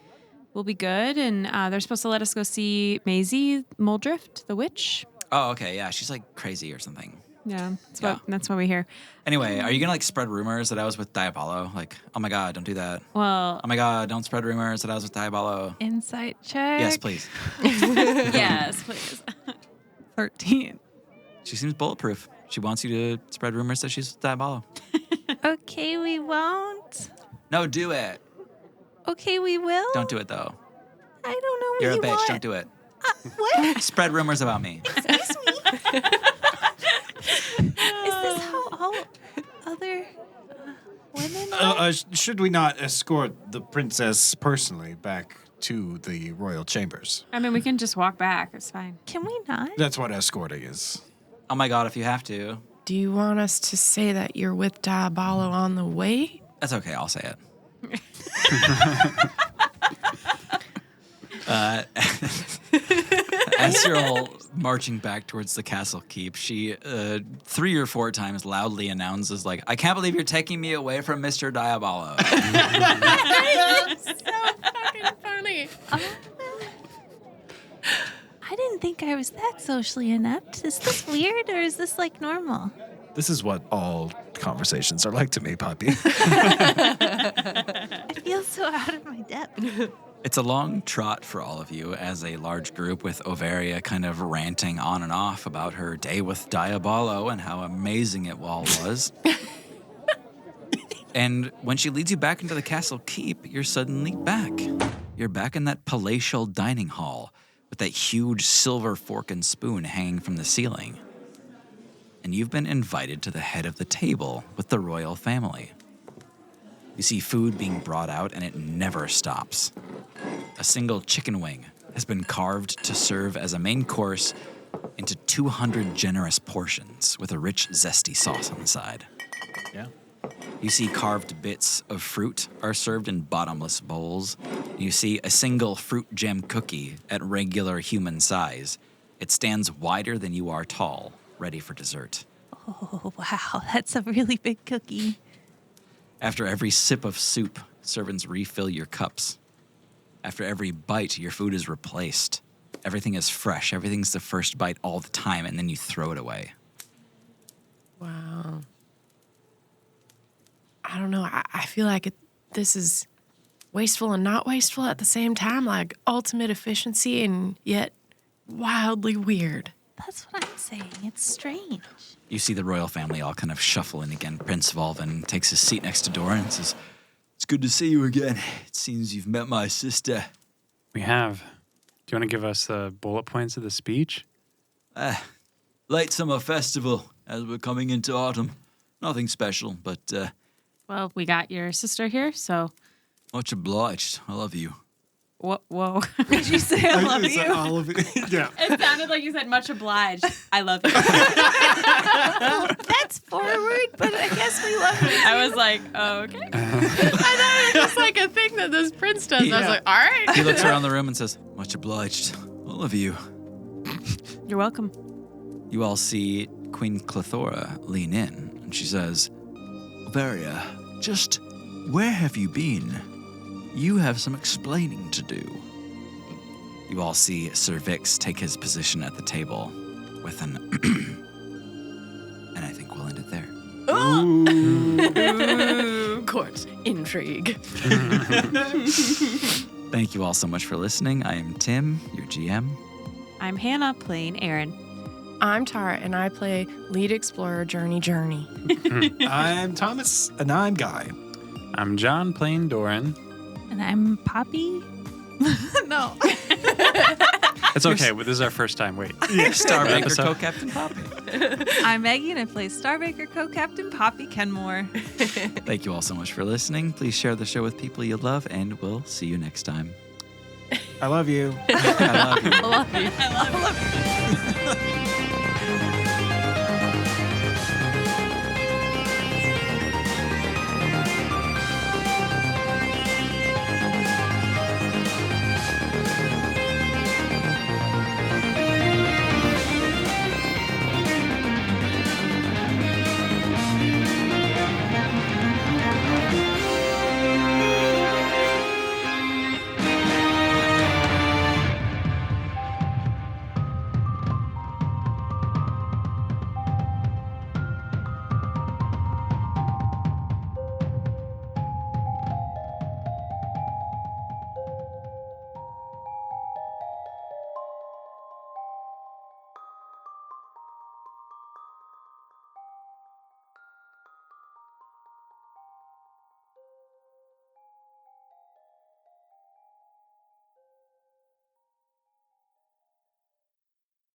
we'll be good. And they're supposed to let us go see Maisie Muldrift, the witch. Oh, okay, yeah, she's like crazy or something. Yeah, that's what we hear. Anyway, are you gonna like spread rumors that I was with Diabolo? Like, oh my god, don't do that. Well, Oh my god, don't spread rumors that I was with Diabolo. Insight check. Yes, please. yes, please. 13. She seems bulletproof. She wants you to spread rumors that she's with Diabolo. Okay, we won't. No, do it. Okay, we will. Don't do it though. I don't know what You're a you bitch. want. Don't do it. What? Spread rumors about me. Excuse me. Is this how all other women are? Should we not escort the princess personally back to the royal chambers? I mean, we can just walk back. It's fine. Can we not? That's what escorting is. Oh my god, if you have to. Do you want us to say that you're with Diabolo on the way? That's okay, I'll say it. As you're all marching back towards the castle keep, she 3 or 4 times loudly announces, like, I can't believe you're taking me away from Mr. Diabolo. So fucking funny. I didn't think I was that socially inept. Is this weird or is this like normal? This is what all conversations are like to me, Poppy. I feel so out of my depth. It's a long trot for all of you as a large group with Overia kind of ranting on and off about her day with Diabolo and how amazing it all was. And when she leads you back into the castle keep, you're suddenly back. You're back in that palatial dining hall with that huge silver fork and spoon hanging from the ceiling. And you've been invited to the head of the table with the royal family. You see food being brought out, and it never stops. A single chicken wing has been carved to serve as a main course into 200 generous portions with a rich, zesty sauce on the side. Yeah. You see carved bits of fruit are served in bottomless bowls. You see a single fruit gem cookie at regular human size. It stands wider than you are tall, ready for dessert. Oh, wow. That's a really big cookie. After every sip of soup, servants refill your cups. After every bite, your food is replaced. Everything is fresh. Everything's the first bite all the time, and then you throw it away. Wow. I don't know. I feel like this is wasteful and not wasteful at the same time, like ultimate efficiency and yet wildly weird. That's what I'm saying. It's strange. You see the royal family all kind of shuffle in again. Prince Volvin takes his seat next to Dora and says, "It's good to see you again. It seems you've met my sister." We have. Do you want to give us the bullet points of the speech? Late summer festival as we're coming into autumn. Nothing special, but Well, we got your sister here, so much obliged. I love you. whoa. Did you say I love you? All of it. Yeah. It sounded like you said much obliged. I love you. That's forward, but I guess we love you. I was like, oh, okay. I thought it was just like a thing that this prince does. I was like, all right. He looks around the room and says, "Much obliged. I love you." You're welcome. You all see Queen Clothora lean in, and she says, "Varia, just where have you been? You have some explaining to do." You all see Sir Vix take his position at the table with an and I think we'll end it there. Court intrigue. Thank you all so much for listening. I am Tim, your GM. I'm Hannah playing Aaron. I'm Tara, and I play Lead Explorer Journey. I'm Thomas, and I'm Guy. I'm John playing Doran. And I'm Poppy. No. It's okay. This is our first time. Wait. Starbaker, Episode. co-captain Poppy. I'm Maggie, and I play Starbaker co-captain Poppy Kenmore. Thank you all so much for listening. Please share the show with people you love, and we'll see you next time. I love you. I love you. I love you. I love you.